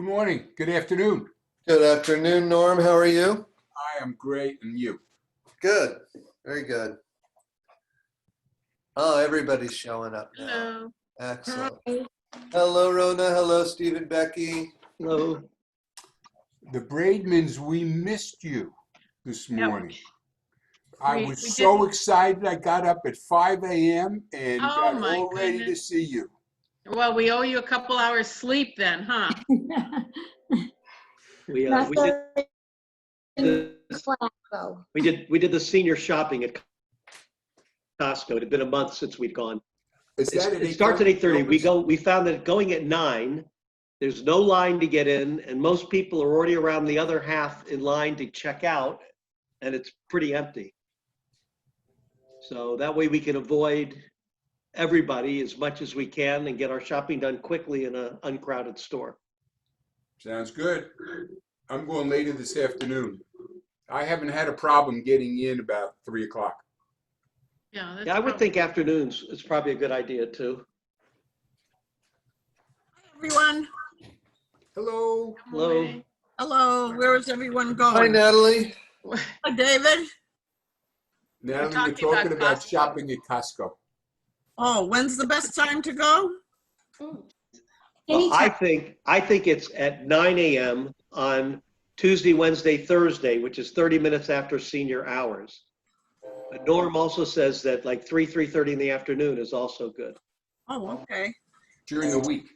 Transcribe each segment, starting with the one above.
Good morning. Good afternoon. Good afternoon, Norm. How are you? I am great, and you? Good. Very good. Oh, everybody's showing up now. Hello. Excellent. Hi. Hello, Rona. Hello, Stephen, Becky. Hello. The Braidmans, we missed you this Yep. morning. I We was so didn't. excited. I got up at 5 a.m. and Oh, got my all ready to goodness. see you. Well, we owe you a couple hours sleep then, huh? We Not did the the, class, though. we did the senior shopping at Costco. It had been a month since we'd gone. Is that at It starts at 8:30. 8:30? We found that going at 9, there's no line to get in, and most people are already around the other half in line to check out, and it's pretty empty. So that way we can avoid everybody as much as we can and get our shopping done quickly in an uncrowded store. Sounds good. I'm going later this afternoon. I haven't had a problem getting in about 3 o'clock. Yeah, that's Yeah, I would probably- think afternoons is probably a good idea too. Everyone, Hello. Hello. hello, where is everyone Hi, going? Natalie. Hi, David. Natalie, we're talking talking about about Costco. shopping at Costco. Oh, when's the best time to go? Well, Anytime. I think it's at 9 a.m. on Tuesday, Wednesday, Thursday, which is 30 minutes after senior hours. But Norm also says that like 3:30 in the afternoon is also good. Oh, okay. During the week.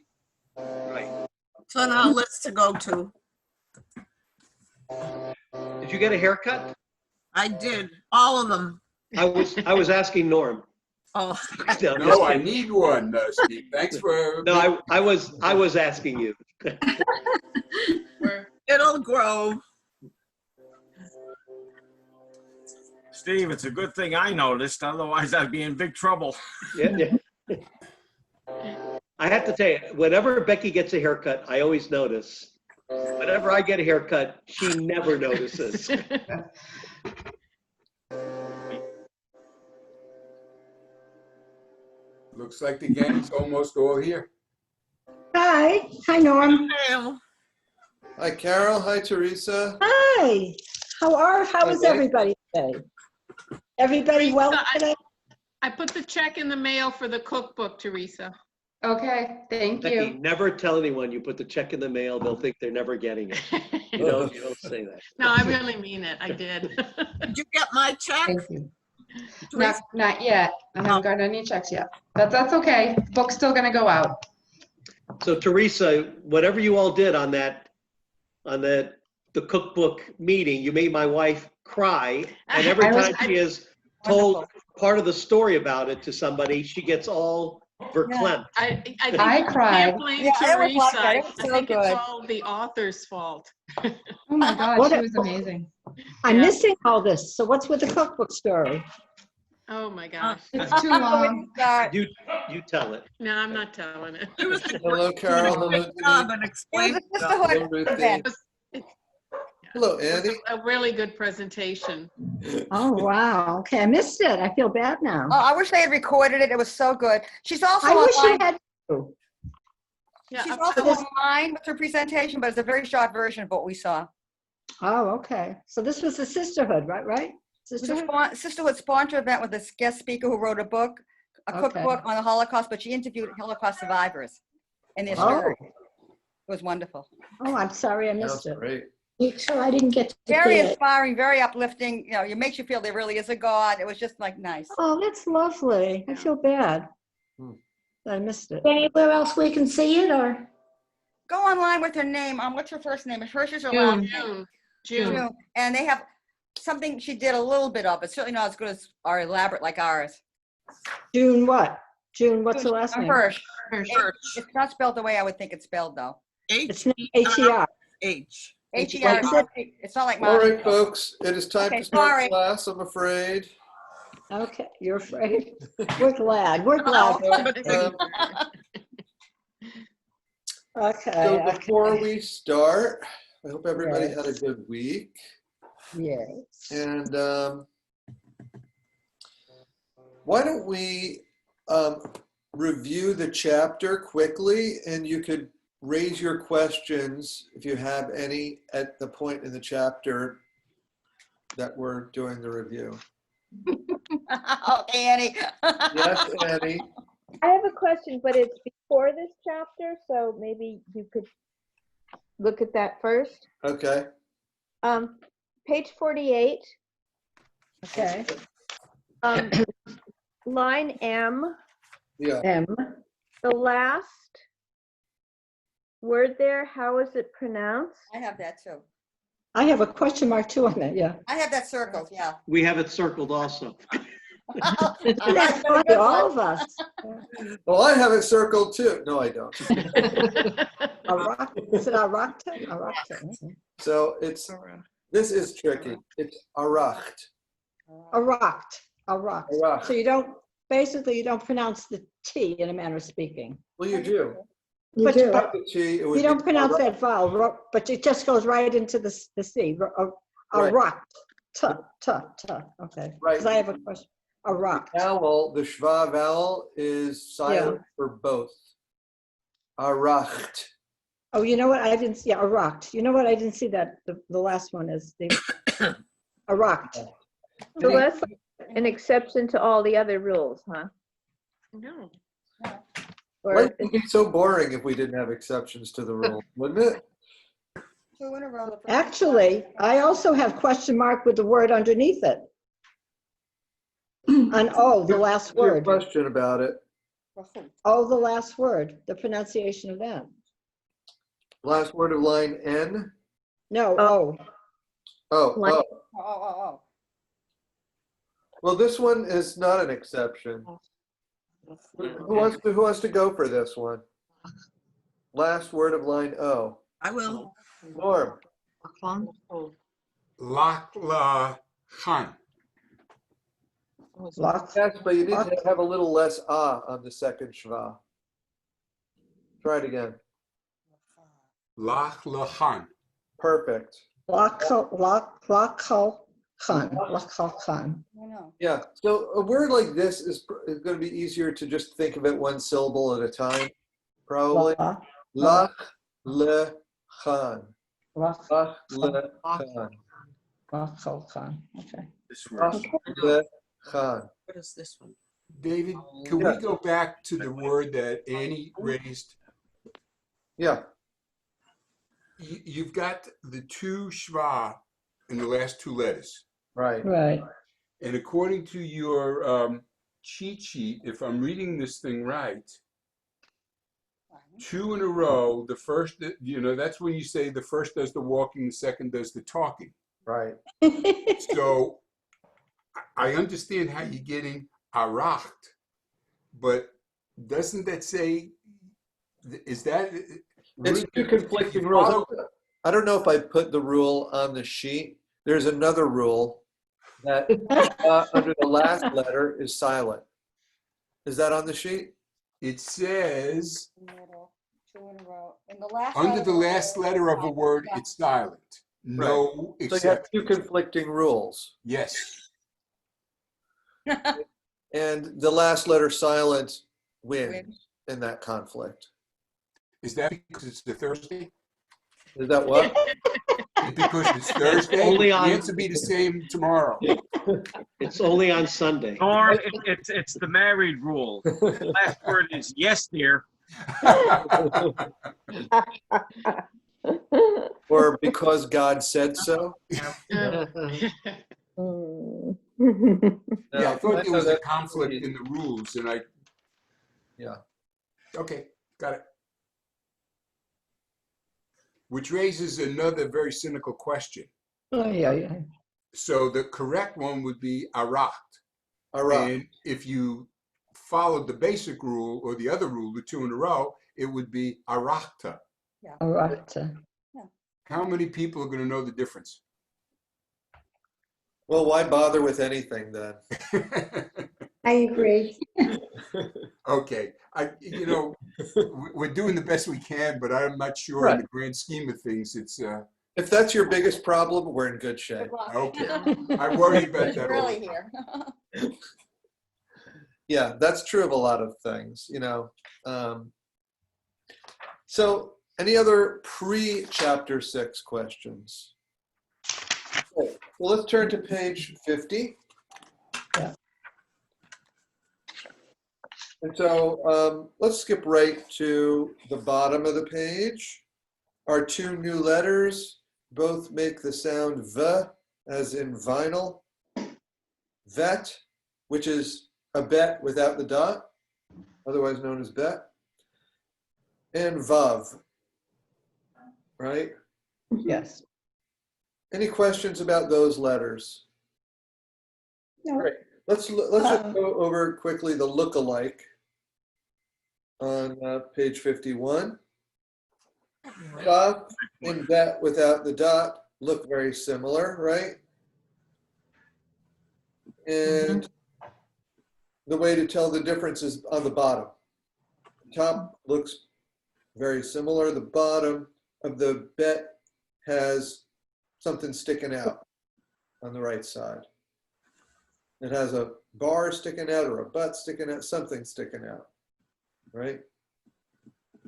Right. It's on our list to go to. Did you get a haircut? I did, all of them. I was asking Norm. Oh, No, I'm just No, I kidding. need one, Steve. Thanks for. No, I was asking you. We're- it'll grow. Steve, it's a good thing I noticed, otherwise I'd be in big trouble. Yeah. I have to tell you, whenever Becky gets a haircut, I always notice. Whenever I get a haircut, she never notices. Looks like the gang's almost all here. Hi, hi, Norm. Well, Hi, Carol. Hi, Teresa. Hi. How is Okay. everybody today? Everybody well Teresa, today? I put the check in the mail for the cookbook, Teresa. Okay, thank Becky, you. never tell anyone you put the check in the mail. They'll think they're never getting it. You don't say that. No, I really mean it. I did. did you get my check? Thank you. Teresa? Not yet. I haven't gotten any checks yet. That's okay. Book's still gonna go out. So Teresa, whatever you all did on the cookbook meeting, you made my wife cry. And every I was- time she has told part of the story about it to somebody, she gets all verklempt. I think I you cried. can't blame Yeah, it was Teresa. like that. I It was so think it's good. all the author's fault. Oh my God, What she a- was amazing. I'm Yeah. missing all this. So what's with the cookbook story? Oh, my gosh. It's too long. You tell it. No, I'm not telling it. It was a Hello, Carol. Hello, great job Denise. in explaining It was a stuff. Hello, Ruthie. Hello, Andy. A really good presentation. Oh, wow. Okay, I missed it. I feel bad now. Oh, I wish they had recorded it. It was so good. She's also I wish you online. had. to. Yeah, She's I- also this- online with her presentation, but it's a very short version of what we saw. Oh, okay. So this was the sisterhood, right? It was a Sisterhood? sisterhood sponsor event with a guest speaker who wrote a book, a Okay. cookbook on the Holocaust, but she interviewed Holocaust survivors and their Oh, story. It was wonderful. oh, I'm sorry I missed Sounds it. great. So I didn't get to Very see it. inspiring, very uplifting. You know, it makes you feel there really is a God. It was just like nice. Oh, that's lovely. I feel bad. Hmm. that I missed it. Anywhere else we can see it, or? Go online with her name. What's her first name? Hers is her last name. June. June. And they have something she did a little bit of. It's certainly not as good as or elaborate like ours. June what? June, what's the last name? Hirsch. Hirsch. It's not spelled the way I would think it's spelled though. It's H-E-R. H. H-E-R. It's not like All mine. right, folks. It is time Okay, to start sorry. class, I'm afraid. Okay, you're afraid? We're glad. We're Oh, glad. Okay. So before we start, I hope everybody Yes. had a good week. Yes. And why don't we review the chapter quickly, and you could raise your questions if you have any at the point in the chapter that we're doing the review. Okay, Annie. Yes, Annie? I have a question, but it's before this chapter, so maybe you could look at that first. Okay. Page 48, Okay. line M, Yeah. M. the last word there, how is it pronounced? I have that too. I have a question mark too on that, yeah. I have that circled, yeah. We have it circled also. That's funny, all of us. Well, I have it circled too. No, I don't. Is it Arakta? Arakta. So this is tricky. It's aracht. Arakt. Arakt. Arakt. So you don't pronounce the T in a manner of speaking. Well, you do. But Without the T, it would you don't be pronounce aracht. that vowel, but it just goes right into the C. Right. Arakt. T. Okay. Right. Because I have a question. Arakt. Vowel, the schwa vowel is silent for both. Aracht. Oh, you know what? I didn't see Arakt. You know what? I didn't see that. The last one is the Arakt. So that's an exception to all the other rules, huh? No. Or Life would be so boring if we didn't have exceptions to the rule, wouldn't it? 2 in a row. Actually, I also have question mark with the word underneath it. On O, the last Your word. question about it. O, the last word, the pronunciation of that. Last word of line N. No, Oh. O. Oh. Oh. Well, this one is not an exception. Who wants to go for this one? Last word of line O. I will. Norm. Lach chan. Lock. Yes, but you need to have a little less on the second shva. Try it again. Lach lachan. Perfect. Khan. Yeah. So a word like this is going to be easier to just think of it one syllable at a time. Probably. Lach le chan. Lach le chan. Okay. This works. Lach le chan. What is this one? David, can we go back to the word that Annie raised? Yeah. You've got the two schwa in the last two letters. Right. Right. And according to your cheat sheet, if I'm reading this thing right, 2 in a row, the first, that's when you say the first does the walking, the second does the talking. Right. So I understand how you're getting aracht, but doesn't that say, is that? It's two conflicting rules. I don't know if I put the rule on the sheet. There's another rule that under the last letter is silent. Is that on the sheet? It says, Middle, 2 in a row. In the last under the last letter of a word, it's silent. No So you have exception. two conflicting rules. Yes. And the last letter silent wins Wins. in that conflict. Is that because it's the Thursday? Is that what? Because it's Thursday? Only The on- answer be the same tomorrow. It's only on Sunday. Norm, it's the married rule. The last word is yes, dear. Or because God said so? Mm. Yeah, I thought there was a that's conflict pretty- in the rules, and I. Yeah. Okay, got it. Which raises another very cynical question. Oh, yeah. So the correct one would be aracht. All right. And if you followed the basic rule or the other rule, the 2 in a row, it would be arachta. Arakt. How many people are going to know the difference? Well, why bother with anything then? I agree. Okay, we're doing the best we can, but I'm not sure Right. in the grand scheme of things, it's, If that's your biggest problem, we're in good shape. okay. I worry about Who's that. really here? Yeah, that's true of a lot of things, So Any other pre-chapter 6 questions? Okay, well, let's turn to page 50. Yeah. And so let's skip right to the bottom of the page. Our two new letters both make the sound V, as in vinyl. Vet, which is a bet without the dot, otherwise known as bet. And Vav, right? Yes. Any questions about those letters? No. Great. Let's just go over quickly the look-alike on page 51. Chaf and bet without the dot look very similar, right? And the way to tell the difference is on the bottom. The top looks very similar. The bottom of the bet has something sticking out on the right side. It has a bar sticking out or a butt sticking out, something sticking out, right?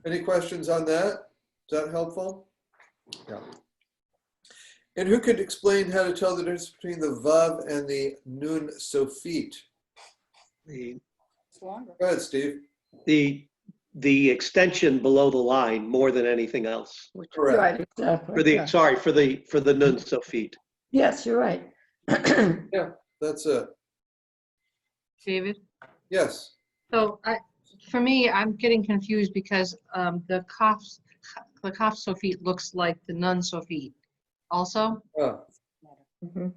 Any questions on that? Is that helpful? Yeah. And who could explain how to tell the difference between the Vav and the Nun Sofit? The, Go ahead, Steve. the extension below the line more than anything else. Correct. Right, exactly. For the, yeah. sorry, for the nun sofit. Yes, you're right. Yeah, that's it. David? Yes. So for me, I'm getting confused because the Kaf Sofit looks like the Nun Sofit also. Oh, Mhm.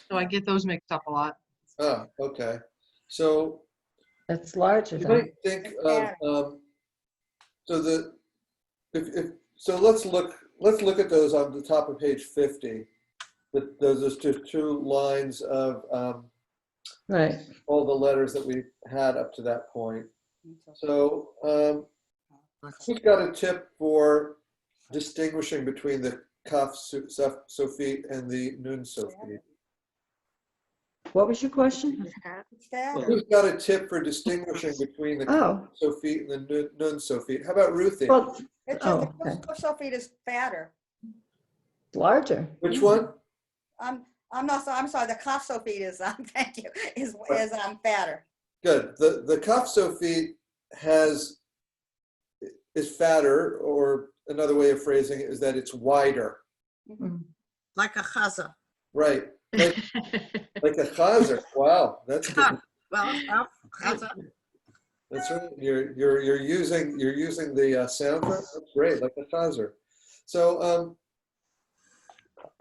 So I get those mixed up a lot. okay. So It's larger you than, might think of so the so let's look at those on the top of page 50. Those are just two lines of right. all the letters that we've had up to that point. So who's got a tip for distinguishing between the Kaf Sofit and the Nun Sofit? What was your question? Who's got a tip for distinguishing between the Oh, Sofit and the Nun Sofit? How about Ruthie? well, It's Oh, the okay. Sofit is fatter. larger. Which one? I'm sorry, the Kaf Sofit is, thank you, is fatter. Good. The Kaf Sofit is fatter, or another way of phrasing it is that it's wider. Like a chaza. Right. Like a chazer. Wow, that's good. Well, chaza. That's right. You're using the sound for it. That's great, like a chazer. So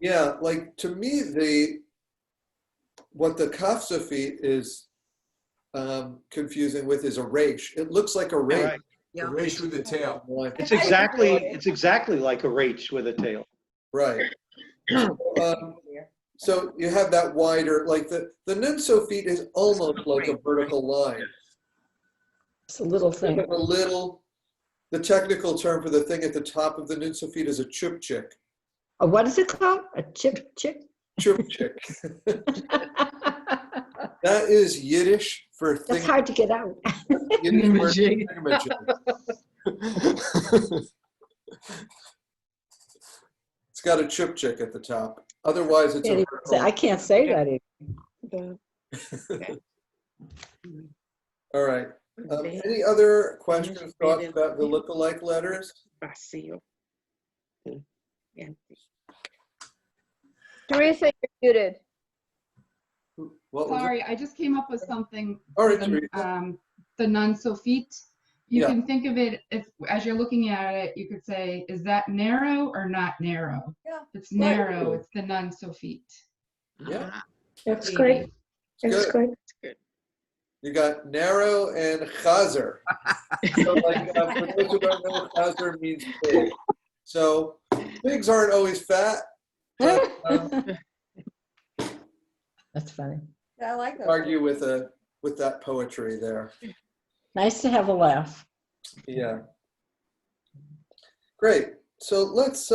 yeah, like to me what the Kaf Sofit is confusing with is a resh. It looks like a resh. Right. The race with the tail. It's exactly like a rach with a tail. Right. So you have that wider, like the Nun Sofit is almost like a vertical line. It's a little thing. The technical term for the thing at the top of the Nun Sofit is a chupchik. What is it called? A chip chick? Chupchik. That is Yiddish for That's hard to get out. Yiddish for It's got a chupchik at the top. Otherwise, it's a vertical. I can't say that even. All right. Any other questions, thoughts about the look-alike letters? Teresa, you're muted. What was it? Sorry, I just came up with something. All right, for Teresa. the Nun Sofit. You Yeah. can think of it as you're looking at it, you could say, is that narrow or not narrow? Yeah. If it's narrow, it's the Nun Sofit. Yeah. That's great. That's good. good. You got narrow and chazer. So like, for those who don't know, chazer means pig. So pigs aren't always fat. But, That's funny. Yeah, I like that. argue with that poetry there. Nice to have a laugh. Yeah. Great. So let's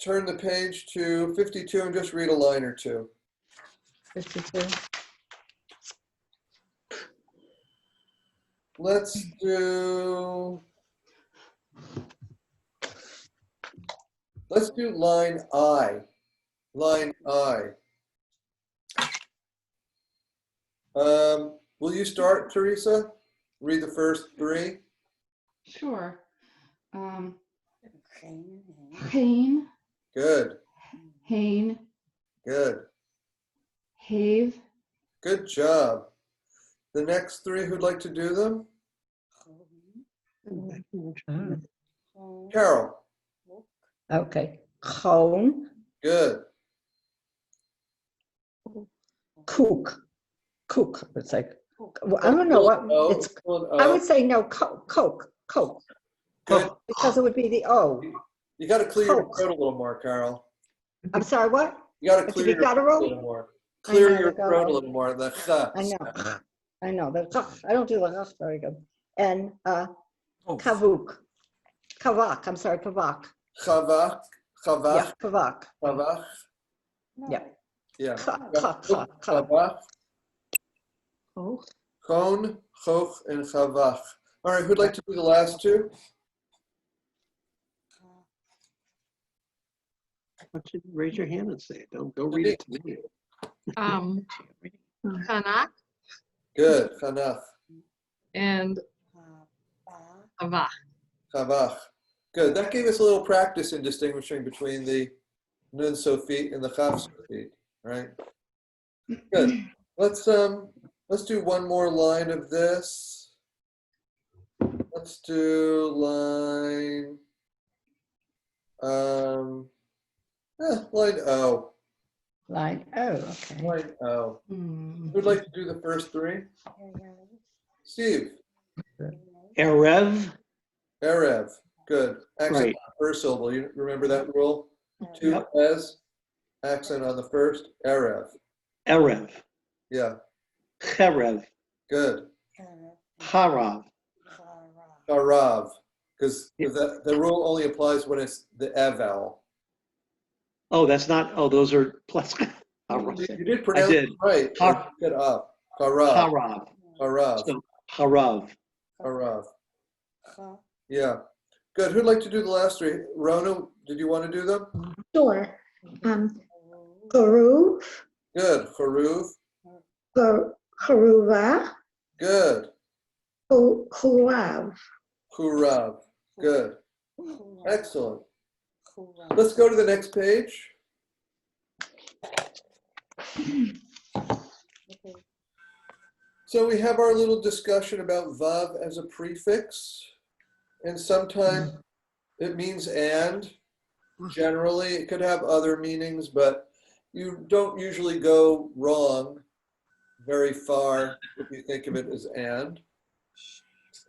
turn the page to 52 and just read a line or two. 52. let's do line I. Line I. Will you start, Teresa? Read the first three. Sure. Hain, Good. Hain, Good. Have, Good job. The next three, who'd like to do them? Carol. Okay. Gewoon, Good. kook. Kook. It's like, well, I don't know what it's. I would say no, Coke. Good. Because it would be the O. You got to clear your Coke. throat a little more, Carol. I'm sorry, what? You got to It's clear the your throat a guttural? little more. I Clear know, your the throat a guttural. little more. The I know. I don't do the very good. And Oh. kavuk. Kavak. I'm sorry, kavak. Chavach. Yeah, kavak. Chavach. Yeah. Yeah. Ka. Chavach. Chon, choch, and chavach. All right, who'd like to do the last two? Raise your hand and say it. Don't go read it to me. Kanak, Good. Chanach. and Ava. Chavach. Good. That gave us a little practice in distinguishing between the nun sofit and the chav sofit, right? Good. Let's do one more line of this. Let's do line line O. Line O, okay. Line O. Hmm. Who'd like to do the first three? Steve. Erev, Erev. Good. Accent Right. on the first syllable. You remember that rule? Two Yep. S. Accent on the first. Erev. Erev, Yeah. Cherev, Good. Harav. Harav. Because the rule only applies when it's the eval. Oh, that's not, oh, those are plus. You did pronounce did. it right. Har- Pick it up. Harav. Harav. Harav. So, Harav. Harav. Yeah. Good. Who'd like to do the last three? Rona, did you want to do them? Sure. Garuv, Good. Haruv. Haruva, Good. Hurav. Hurav. Good. Excellent. Let's go to the next page. So we have our little discussion about vav as a prefix, and sometimes it means and. Generally, it could have other meanings, but you don't usually go wrong very far if you think of it as and.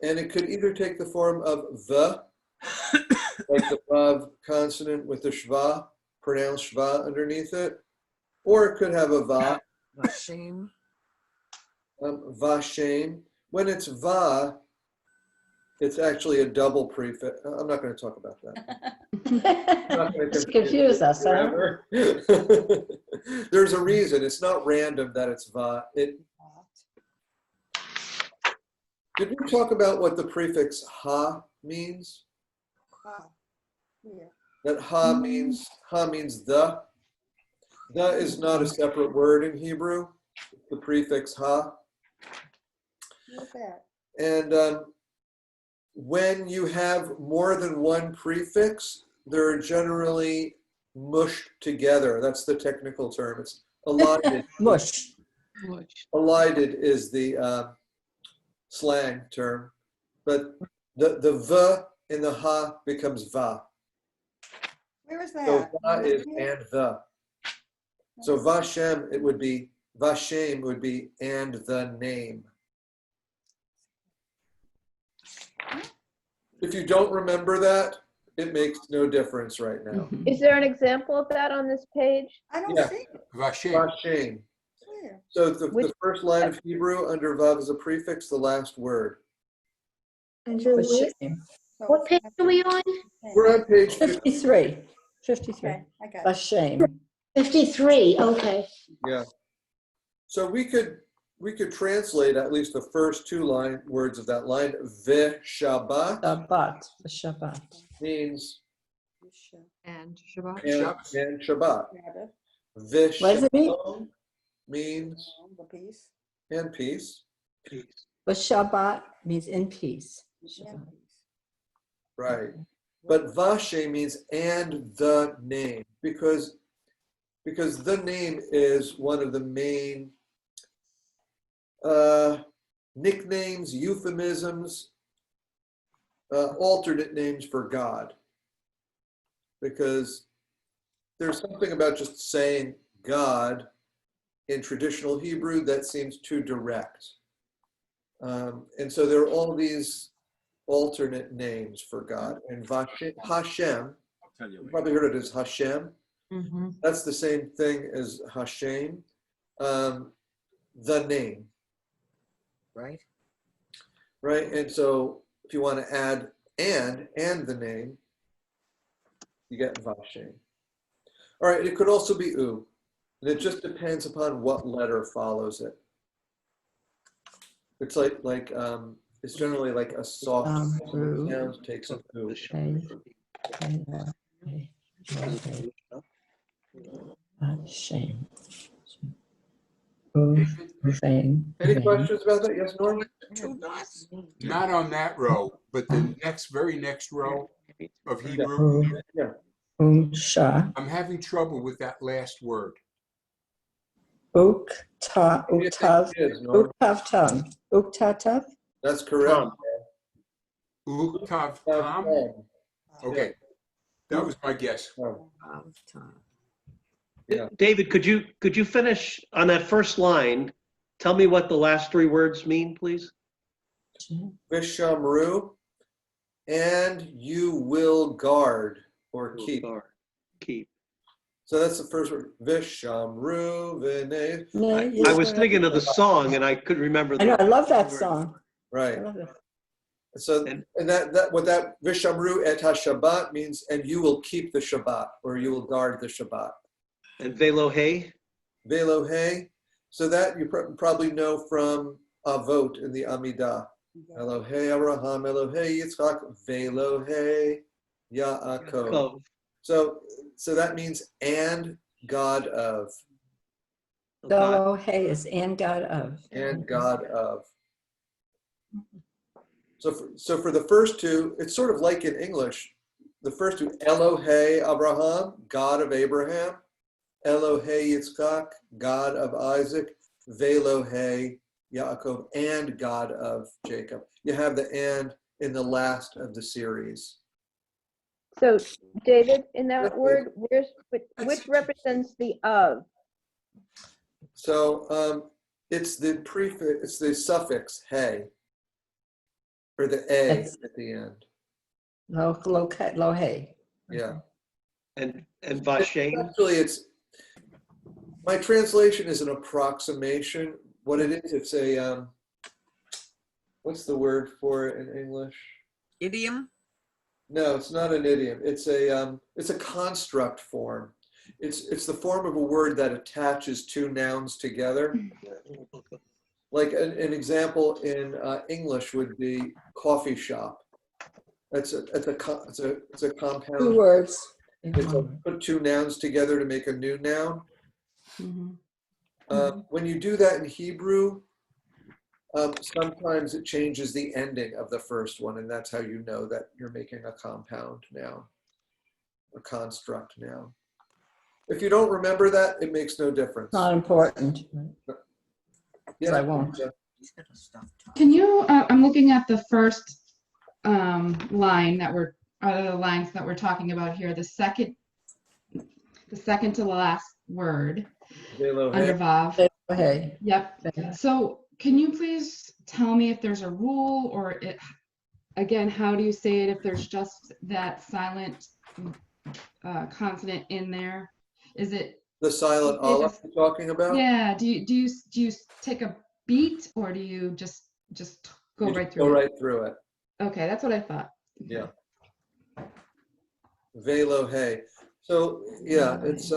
And it could either take the form of the, like the vav consonant with the shva, pronounced shva underneath it, or it could have a va. Vashem. Vashem. When it's va, it's actually a double prefix. I'm not going to talk about that. I'm not going to Confuse us, huh? forever. There's a reason. It's not random that it's va. Did we talk about what the prefix ha means? That ha means the. The is not a separate word in Hebrew. The prefix ha. And when you have more than one prefix, they're generally mushed together. That's the technical term. It's elided. Mush. Elided is the slang term, but the v in the ha becomes va. Where is So that? va is and the. So vashem, it would be, vashem would be and the name. If you don't remember that, it makes no difference right now. Is there an example of that on this page? I don't Yeah. see it. Vashem. Vashem. Where? So the first line of Hebrew under vav is a prefix, the last word. Vashem. What page are we on? We're on page 50. 53. 53. Okay, I got it. Vashem. 53, okay. Yeah. So we could we could translate at least the first two words of that line. Shabbat Shabbat, Shabbat. means And Shabbat. and Shabbat. What does it mean? Vishalom means and peace. But Shabbat means in peace. Right. But Vashe means and the name, because the name is one of the main nicknames, euphemisms, alternate names for God. Because there's something about just saying God in traditional Hebrew that seems too direct. And so there are all these alternate names for God. And Hashem, you probably heard it as Hashem. Mm-hmm. That's the same thing as Hashem, the name. Right. Right? And so if you want to add and the name, you get Vashem. All right, it could also be U. And it just depends upon what letter follows it. It's like it's generally like a soft sound takes an U. Shame. Any questions about that? Yes, Norm? Not on that row, but the very next row of Hebrew. Yeah. I'm having trouble with that last word. Uktav tongue. Uktatav? That's correct. Uktav Tam? Okay, that was my guess. Yeah. David, could you finish on that first line? Tell me what the last three words mean, please. Vishamru, and you will guard or keep. Keep. So that's the first word. Vishamru, v'nei. I was thinking of the song and I couldn't remember. I know, I love that song. Right. I love it. So and that what that Vishamru et ha-Shabbat means, and you will keep the Shabbat, or you will guard the Shabbat. And Velohe? Velohe. So that you probably know from Avot in the Amidah. Elohe Abraham, Elohe Yitzchak, Velohe Yaakov. So that means and God of. Velohe is and God of. And God of. So for the first two, it's sort of like in English. The first two, Elohe Abraham, God of Abraham. Elohe Yitzchak, God of Isaac. Velohe Yaakov, and God of Jacob. You have the and in the last of the series. So, David, in that word, which represents the of? So it's the prefix, it's the suffix he, or the a at the end. Lohe. Yeah. And Vashem? Actually, my translation is an approximation. What it is, it's a what's the word for it in English? Idiom? No, it's not an idiom. It's a construct form. It's the form of a word that attaches two nouns together. Like an example in English would be coffee shop. It's a compound. Two words. Put two nouns together to make a new noun. Mm-hmm. When you do that in Hebrew, sometimes it changes the ending of the first one, and that's how you know that you're making a compound noun, a construct noun. If you don't remember that, it makes no difference. Not important. Yeah, I won't. Can you, I'm looking at the first line that we're, the lines that we're talking about here, the second to the last word under Vav. Hey. Yep. So can you please tell me if there's a rule, or again, how do you say it if there's just that silent consonant in there? Is it the silent Aleph you're talking about? Yeah. Do you take a beat, or do you just go right through it? Go right through it. Okay, that's what I thought. Yeah. Velohe. So yeah, it's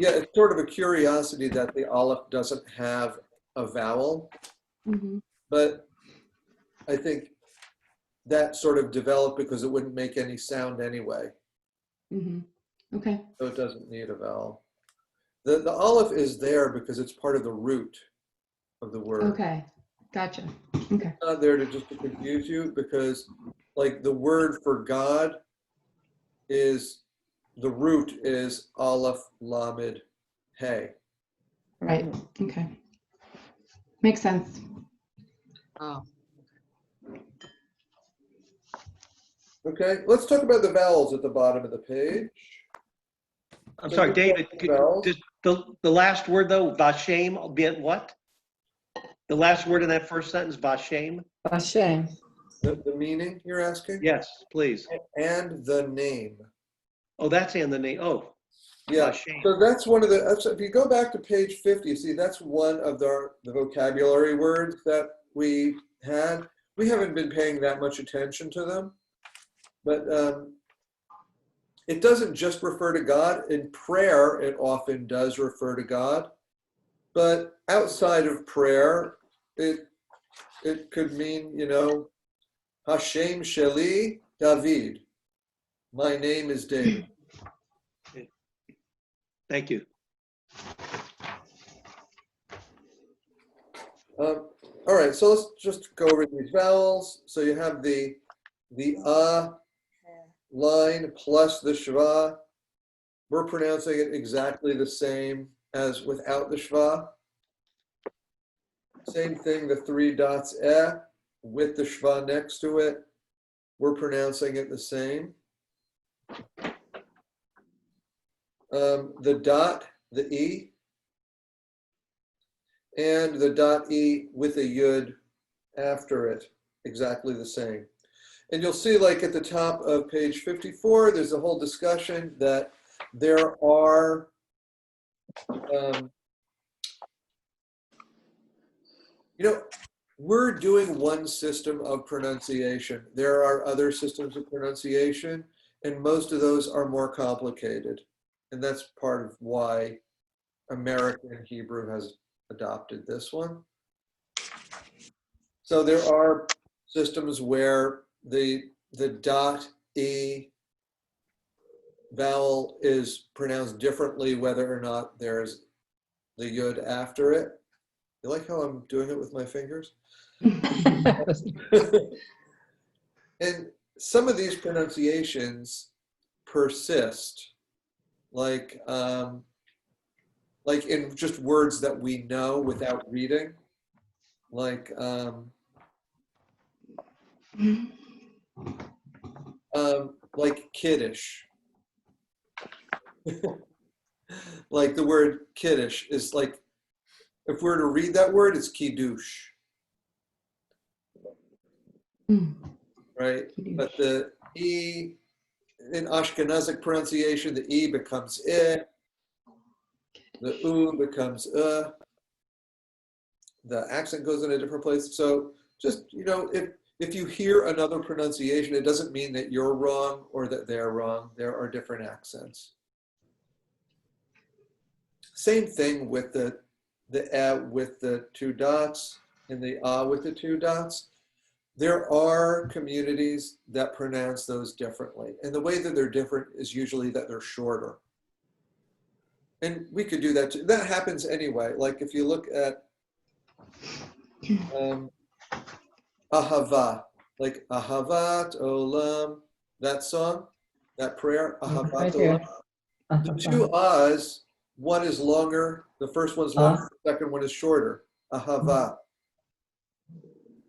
Yeah, it's sort of a curiosity that the Aleph doesn't have a vowel, but I think that sort of developed because it wouldn't make any sound anyway. Okay. So it doesn't need a vowel. The Aleph is there because it's part of the root of the word. Okay. Gotcha. Okay. It's not there to just to confuse you, because like the word for God is, the root is Aleph Lamed Hey. Right. Okay. Makes sense. Oh, Okay, let's talk about the vowels at the bottom of the page. I'm So sorry, you David, got the vowels. just the last word though, Vashem, be it what? The last word in that first sentence, Vashem? Hashem. The meaning you're asking? Yes, please. And the name. Oh, that's in the name. Oh, Yeah, Vashem. so that's one of the, if you go back to page 50, you see that's one of the vocabulary words that we had. We haven't been paying that much attention to them, but it doesn't just refer to God. In prayer, it often does refer to God, but outside of prayer, it could mean, you know, Hashem Sheli David. My name is David. Thank you. All right, so let's just go over these vowels. So you have the line plus the shva. We're pronouncing it exactly the same as without the shva. Same thing, the 3 dots with the shva next to it. We're pronouncing it the same. The dot, the E, and the dot E with a yud after it, exactly the same. And you'll see, like at the top of page 54, there's a whole discussion that there are you know, we're doing one system of pronunciation. There are other systems of pronunciation, and most of those are more complicated. And that's part of why American Hebrew has adopted this one. So there are systems where the dot E vowel is pronounced differently whether or not there's the yud after it. You like how I'm doing it with my fingers? And some of these pronunciations persist, like in just words that we know without reading, like kiddish. Like the word kiddish is like, if we were to read that word, it's kiddush. Right? But the E, in Ashkenazic pronunciation, the E becomes I, the U becomes the accent goes in a different place. So just, you know, if you hear another pronunciation, it doesn't mean that you're wrong or that they're wrong. There are different accents. Same thing with the with the 2 dots and the with the 2 dots. There are communities that pronounce those differently. And the way that they're different is usually that they're shorter. And we could do that too. That happens anyway. Like if you look at Ahava, like Ahavat Olam, that song, that prayer, Ahavat Right Olam. here. The 2 ahs, one is longer, the first one's longer, the second one is shorter, Ahava.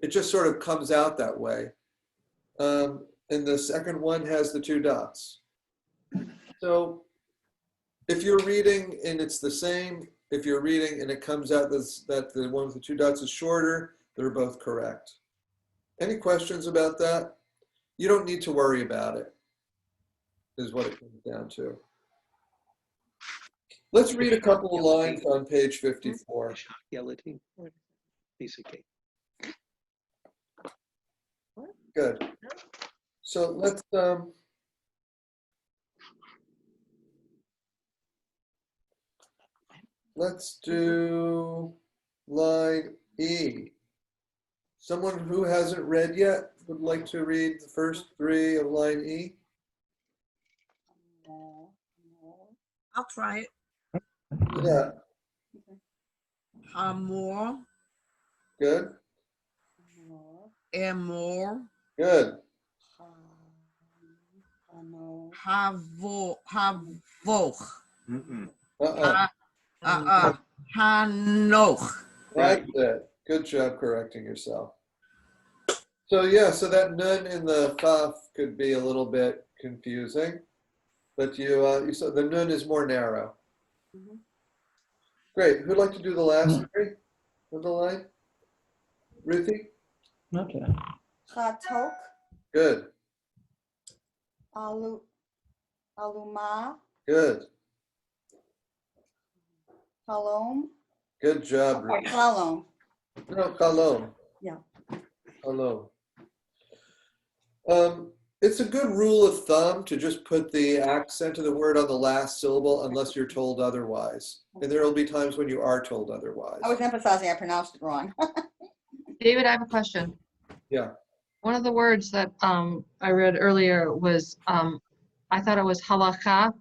It just sort of comes out that way. And the second one has the 2 dots. So if you're reading and it's the same, if you're reading and it comes out that the one with the 2 dots is shorter, they're both correct. Any questions about that? You don't need to worry about it, is what it comes down to. Let's read a couple of lines on page 54. Piece of cake. Good. So let's Let's do line E. Someone who hasn't read yet would like to read the first three of line E? I'll try it. Yeah, Amor, good, amor, good. havoch, Mm-mm. hanoch. That's it. Good job correcting yourself. So yeah, so that nun in the chaf could be a little bit confusing, but you saw the nun is more narrow. Great. Who'd like to do the last three of the line? Ruthie? Okay. Chatok, Good, aluma, good. halom, Good job, or Ruthie. halom. No, kalom. Yeah. Kalom. It's a good rule of thumb to just put the accent of the word on the last syllable unless you're told otherwise. And there will be times when you are told otherwise. I was emphasizing I pronounced it wrong. David, I have a question. Yeah. One of the words that I read earlier was, I thought it was halakha,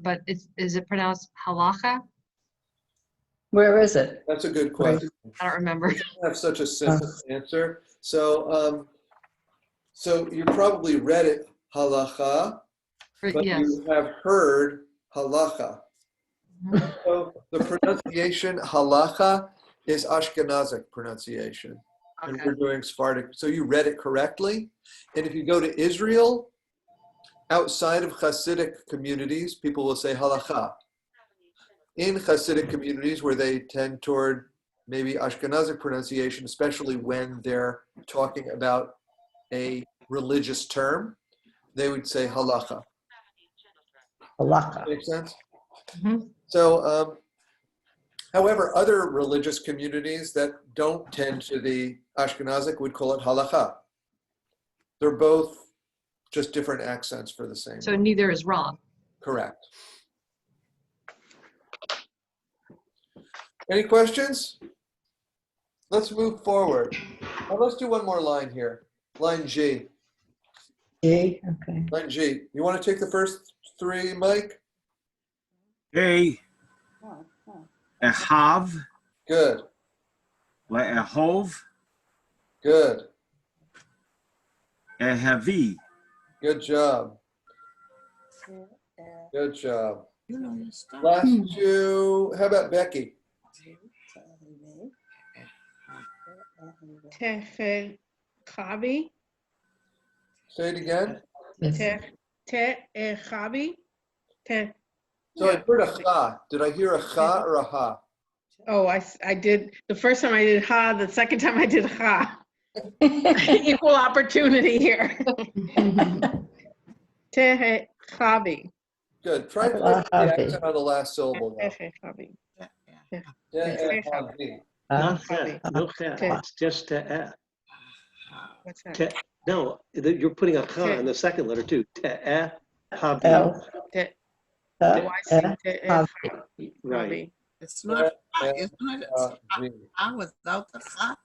but is it pronounced halacha? Where is it? That's a good question. I don't remember. I don't have such a simple answer. So, so you probably read it halacha, but Yes. you have heard halacha. Mhm. So the pronunciation halacha is Ashkenazic pronunciation, and Okay. we're doing Sephardic. So you read it correctly. And if you go to Israel, outside of Hasidic communities, people will say halacha. In Hasidic communities where they tend toward maybe Ashkenazic pronunciation, especially when they're talking about a religious term, they would say halacha. Halakha. Make sense? Mhm. So, however, other religious communities that don't tend to the Ashkenazic would call it halacha. They're both just different accents for the same So word. neither is wrong. Correct. Any questions? Let's move forward. Let's do one more line here. Line G. G, okay. Line G. You want to take the first three, Mike? Hey, ehav, Good. le'ehov, Good. ehavi. Good job. Good job. You know your stuff. Last two. How about Becky? Techavi. Say it again. Techavi. So I heard a cha. Did I hear a cha or a ha? Oh, I did, the first time I did ha, the second time I did ha. Equal opportunity here. Techavi. Good. Try to put the accent on the last syllable now. Techavi. Te'ehavi. Not chet, no chet, it's just te'eh. What's that? Te- No, you're putting a cha in the second letter too. Te'eh, havi. L, Te- T, Oh, I see. Havi. Right. It's not, isn't it? Te'ehavi. I without the ha.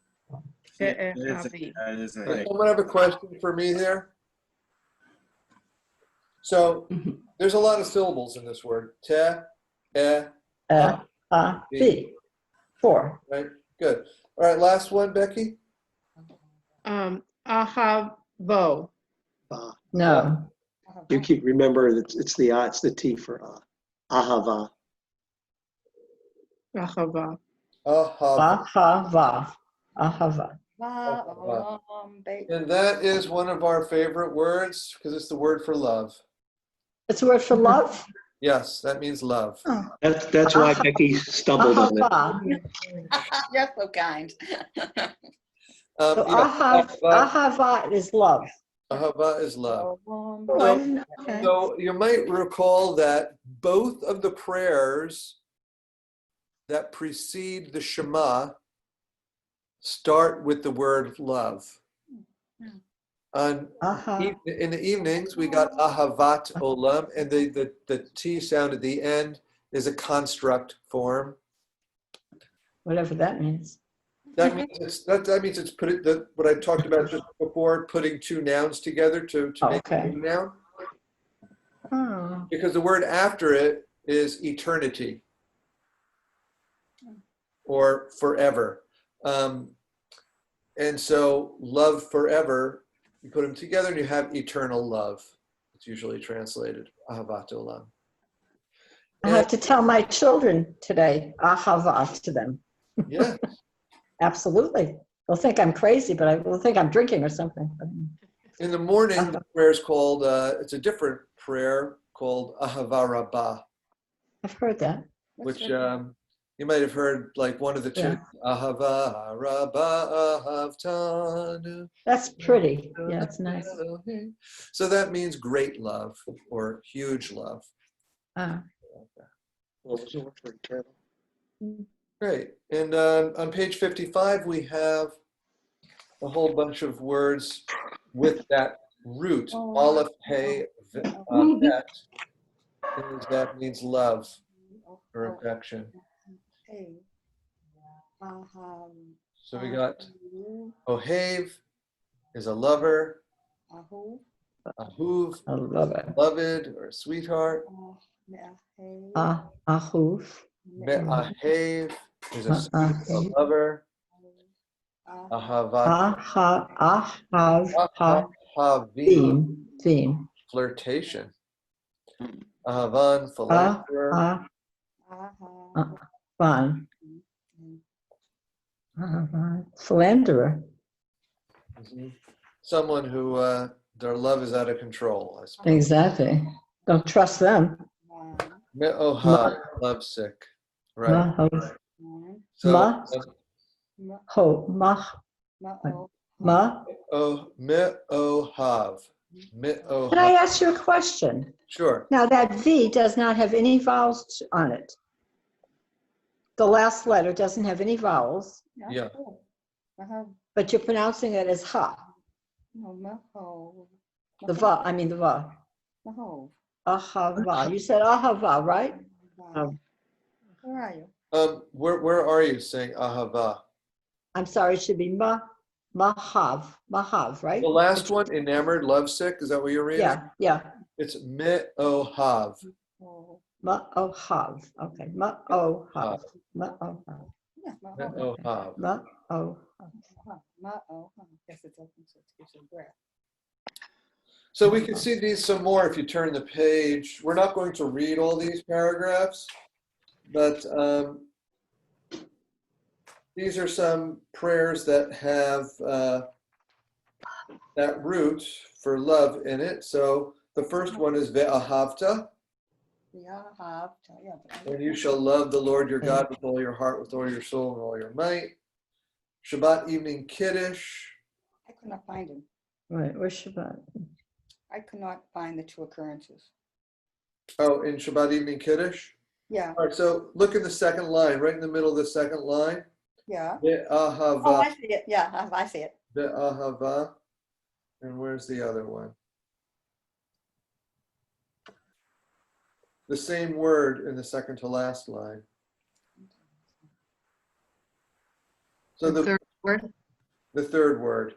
Techavi. Does someone have a question for me there? So there's a lot of syllables in this word. Havi. 4. Right? Good. All right, last one, Becky. Ahavo. Ba. No. You keep, remember that it's the T for ahava. Ahava. Ahava. Ahava. Ahava. And that is one of our favorite words because it's the word for love. It's a word for love? Yes, that means love. Oh. That's why Becky stumbled on it. Ahava. You're so kind. So Yeah, ahava is love. ahava is love. Oh, I didn't know. Okay. So you might recall that both of the prayers that precede the Shema start with the word love. In the evenings, we got ahavat olam, and the T sound at the end is a construct form. whatever that means. That means it's what I talked about just before, putting two nouns together to make a Okay. new noun. Oh, Because the word after it is eternity or forever. And so love forever, you put them together and you have eternal love. It's usually translated, ahavat olam. I have to tell my children today, ahava to them. Yeah. Absolutely. They'll think I'm crazy, but I will think I'm drinking or something. In the morning, the prayer is called, it's a different prayer called ahava rabbah, I've heard that. which you might have heard like one of the two, Yeah. ahava rabbah ahavtanu. That's pretty. Yeah, it's nice. So that means great love or huge love. Ah. What was the word for eternal? Great. And on page 55, we have a whole bunch of words with that root, Aleph, Hey, Bet. That means love or affection. So we got Ohev is a lover, Ahuv, I love it. beloved or sweetheart. Ahuv. Me'ahev is a sweet, a lover. Ahavat, Ahavim, Theme. flirtation. Ahavan, philanderer. Fun. Philanderer. Someone who their love is out of control, I suppose. Exactly. Don't trust them. Me'ohav, lovesick. Right. Mahov. So, me'ohav. Can I ask you a question? Sure. Now that V does not have any vowels on it. The last letter doesn't have any vowels, Yeah. but you're pronouncing it as ha. The va, I mean the va. Ahava. You said ahava, right? Where are you? Where are you saying ahava? I'm sorry, it should be mahav, right? The last one, enamored, lovesick, is that what you're reading? Yeah. It's me'ohav. Ma'ohav. Okay. Ma'ohav. Ma'ohav. Me'ohav. Ma'ohav. Yes, it's open, so it gives you breath. So we can see these some more if you turn the page. We're not going to read all these paragraphs, but these are some prayers that have that root for love in it. So the first one is ve'ahavta, and you shall love the Lord your God with all your heart, with all your soul, and all your might. Shabbat evening Kiddush. I could not find him. Right, where's Shabbat? I could not find the two occurrences. Oh, in Shabbat evening Kiddush? Yeah, All right, so look in the second line, right in the middle of the second line. yeah. Ve'ahava. Oh, I see it. Yeah, I see it. Ve'ahava. And where's the other one? The same word in the second to last line. So The third word. the third word.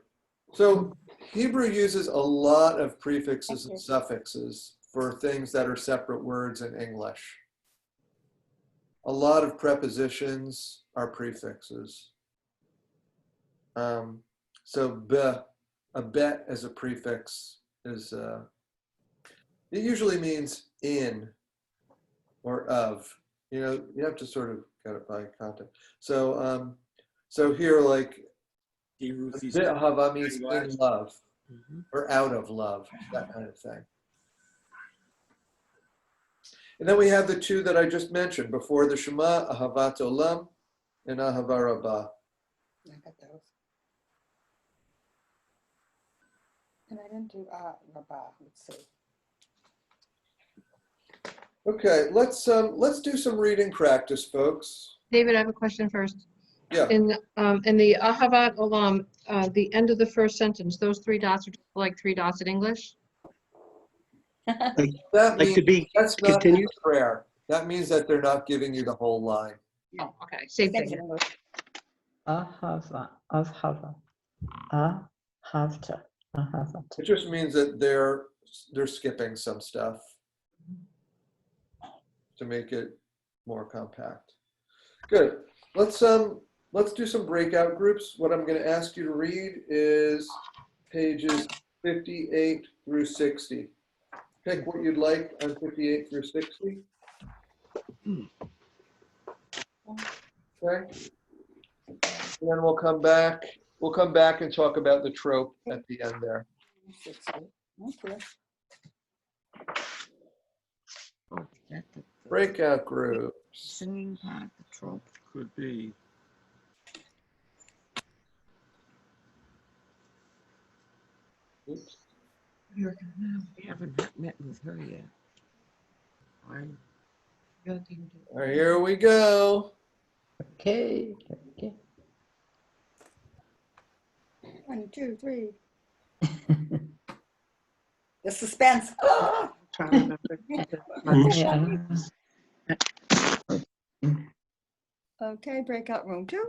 So Hebrew uses a lot of prefixes and suffixes for things that are separate words in English. A lot of prepositions are prefixes. So a bet as a prefix is, it usually means in or of. You know, you have to sort of get it by context. So, so here, like, hava means in love or out of love, that kind of thing. And then we have the two that I just mentioned before the Shema, ahavat olam and ahava rabbah. I got those. And I didn't do Rabbah. Let's see. Okay, let's do some reading practice, folks. David, I have a question first. Yeah. In the Ahavat Olam, the end of the first sentence, those three dots are just like three dots in English? That Like to means be that's not continued? a prayer. That means that they're not giving you the whole line. Oh, okay, same Same thing. English. Ahava, avhava, ahavta, ahavata. It just means that they're skipping some stuff to make it more compact. Good. Let's do some breakout groups. What I'm going to ask you to read is pages 58 through 60. Pick what you'd like on 58 through 60. Okay. And then we'll come back. We'll come back and talk about the trope at the end there. Okay. Oh, that the Breakout groups. singing part, the trope. Could be. Oops. We haven't met with her yet. I'm All right, here we go. Okay, okay. 1, 2, 3. The suspense. Trying to remember. Yeah. Okay, breakout room 2.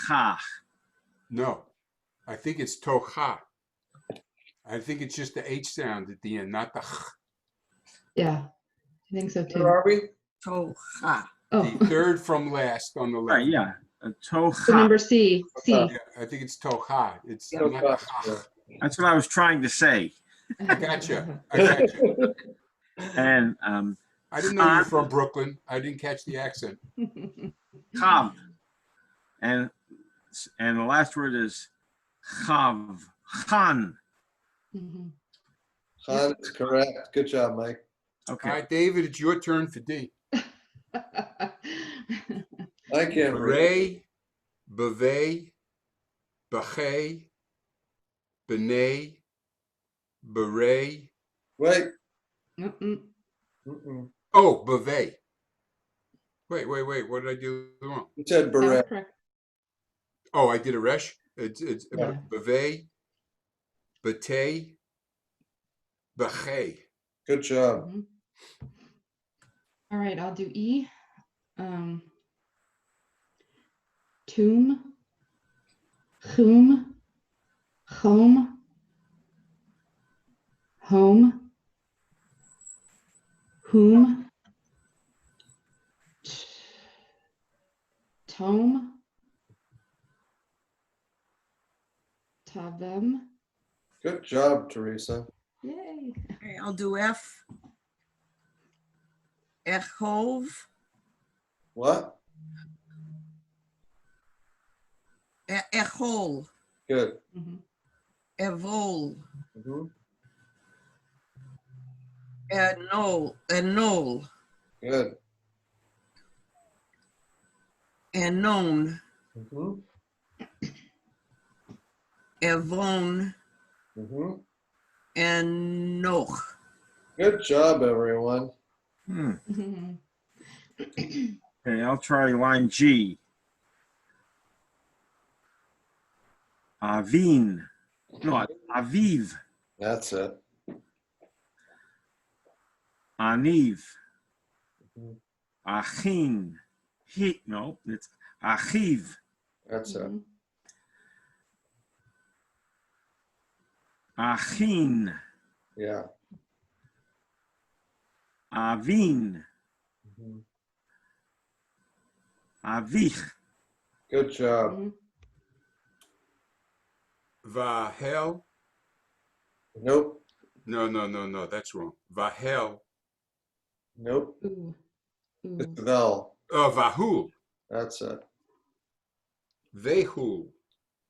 Ha. No, I think it's tocha. I think it's just the H sound at the end, not the ch. Yeah, I think so Where too. are we? Toha. Oh, The third from last on the left. Right, yeah. A so toha. number C, C. Yeah, I think it's tocha. It's not the ch. That's what I was trying to say. I gotcha. I gotcha. And I didn't know you were from Brooklyn. I didn't catch the accent. chav. And the last word is chav. Chan. Mhm. Khan is correct. Good job, Mike. All Okay. right, David, it's your turn for D. I can't read. Beret, beve, bechet, bene, beret. Wait. Mm-mm. Mm-mm. Oh, beve. Wait. What did I do wrong? You said That was beret. correct. Oh, I did a resh. It's Yeah. beve, bete, bechet. Good job. Mhm. All right, I'll do E. Tomb, whom, home, home, whom, tome, tavem. Good job, Teresa. Yay. Okay, I'll do F. Echov. What? Echol. Good. Mhm. Evol, Mhm. Enol, Good. Enon, Mhm. Evon, Mhm. Enoch. Good job, everyone. Mhm. Okay, I'll try line G. Avin. No, Aviv. That's it. Aniv. Mhm. Achin. No, it's Achiv. That's it. Mhm. Achin. Yeah. Avin. Mhm. Avich. Good job. Mhm. Vahel. Nope. No, that's wrong. Vahel. Nope. Ooh. It's Ooh. Vel. Oh, Vahul. That's it. Vehul.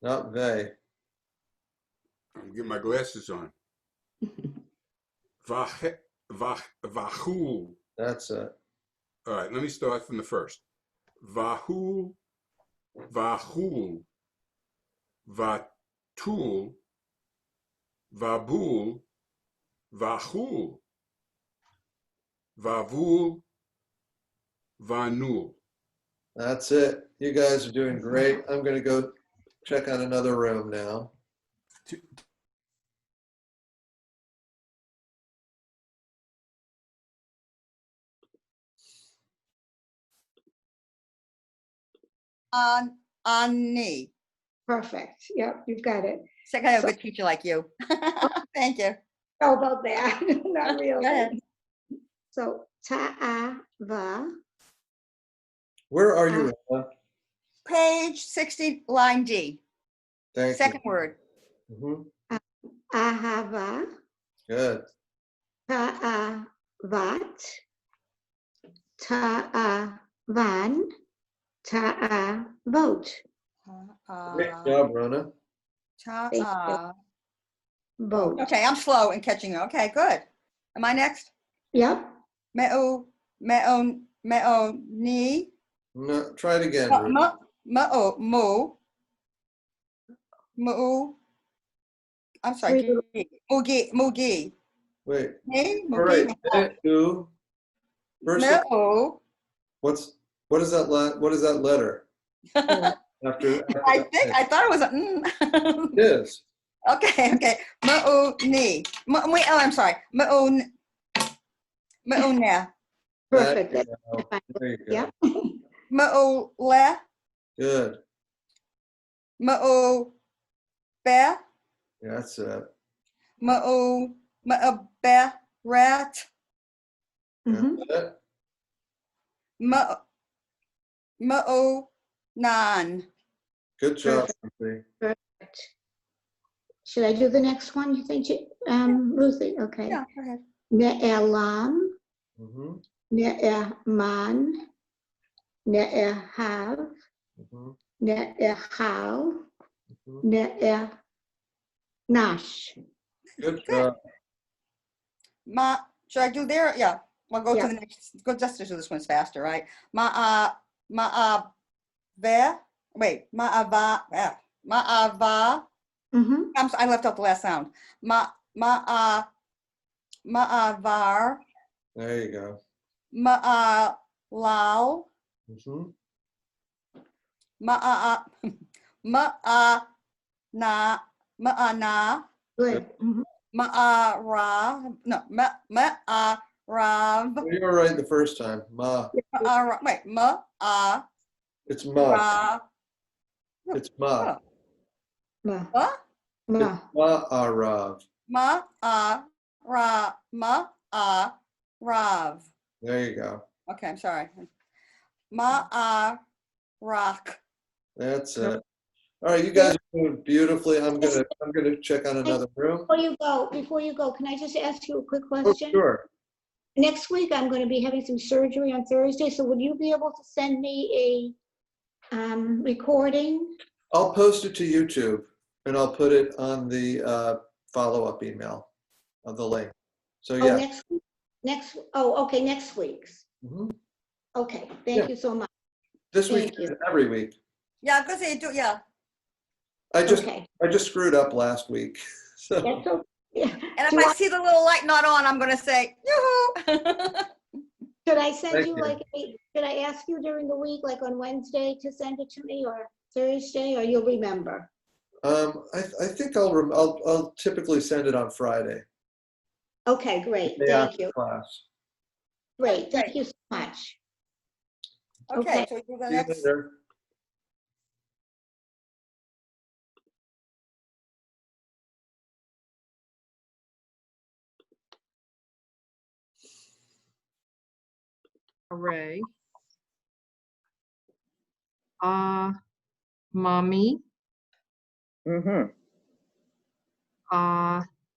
Not they. I'm getting my glasses on. Vahul. That's it. All right, let me start from the first. Vahul. Vahul. Vatul. Vabul. Vahul. Vavul. Vanul. That's it. You guys are doing great. I'm going to go check on another room now. Ani. Perfect. Yep, you've got it. Second, I have a So- good teacher like you. Thank you. How about that? Not Go ahead. really. So ta'ava. Where are you, Emma? Page 60, line D. Thank Second word. you. Ahava. Good. Ta'avat. Ta'avan. Ta'avot. Great job, Rona. Thank you. Vote. Okay, I'm slow in catching up. Okay, good. Am I next? Yep. Meo, ni. No, try it again, Ruth. Mu. I'm sorry. Mugi. Wait. Me, All right. mugi. Two. First, Meo. what is that letter? After I thought it was a. It is. Okay. Ni. Wait, oh, I'm sorry. Mu'na. Perfect. There you go. Yep. Mu'le. Good. Mu'be. That's it. Mu'beret. Mhm. That's it. Mu'nan. Good job, Ruthie. Perfect. Should I do the next one, you think, Ruthie? Okay. Yeah, go ahead. Ne'elam, Mhm. ne'eman, ne'ehav, Mhm. ne'ehal, Mhm. ne'enash. Good job. Should I do there? Yeah. We'll go Yeah. to the next. Go just to do this one's faster, right? Wait. Ma'ava. Mm-hmm. I left out the last sound. Ma'avar. There you go. Ma'alal. Mhm. Ma'ana. Good. Mhm. Ma'arav. No. Ma'arav. You were right the first time. Ma. Wait. Ma'arav. It's ma. It's ma. Ma. What? Ma. It's ma'arav. Ma'arav. There you go. Okay, I'm sorry. Ma'arak. That's it. All right, you guys are doing beautifully. I'm gonna check on another room. Before you go, can I just ask you a quick Oh, question? sure. Next week, I'm going to be having some surgery on Thursday, so would you be able to send me a recording? I'll post it to YouTube. and I'll put it on the follow-up email of the link. So Oh, yeah. next week? Okay, next week's. Mhm. Okay, Yeah. thank you so much. This Thank week, you. every week. Yeah, I'm gonna say, yeah. I just Okay. screwed up last week. So That's okay. Yeah. And if Do I I- see the little light not on, I'm gonna say, yoo-hoo. Should I send Thank you you. like, should I ask you during the week, like on Wednesday to send it to me or Thursday, or you'll remember? I think I'll typically send it on Friday. Okay, great. Day Thank after you. class. Great. Thank you so much. Okay, Okay. so we do the See you next. later. Array. Mommy. Mm-hmm.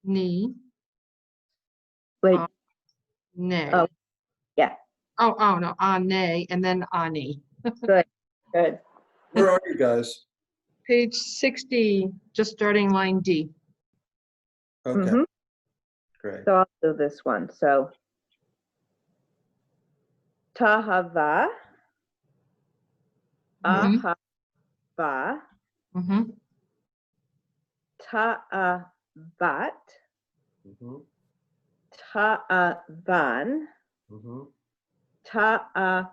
Ni. Wait, Nay. oh, yeah, Oh, no, nay, and then ani. good, good. Where are you guys? Page 60, just starting line D. Okay, Mhm. great. So I'll do this one. So tahava, Mhm. ahava, Mm-hmm. ta'avat, Mhm, ta'avan, mhm. ta'avot.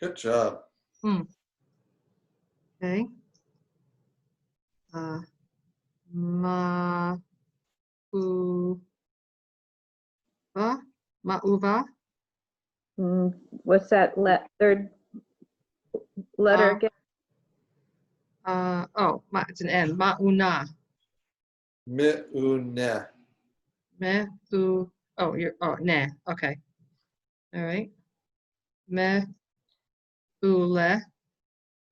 Good job. Okay. Ma'uva. Ma'uva. What's that third letter Uh, again? It's an N. Ma'una. Mi'uneh. Nah. Okay. All right. Me'ule.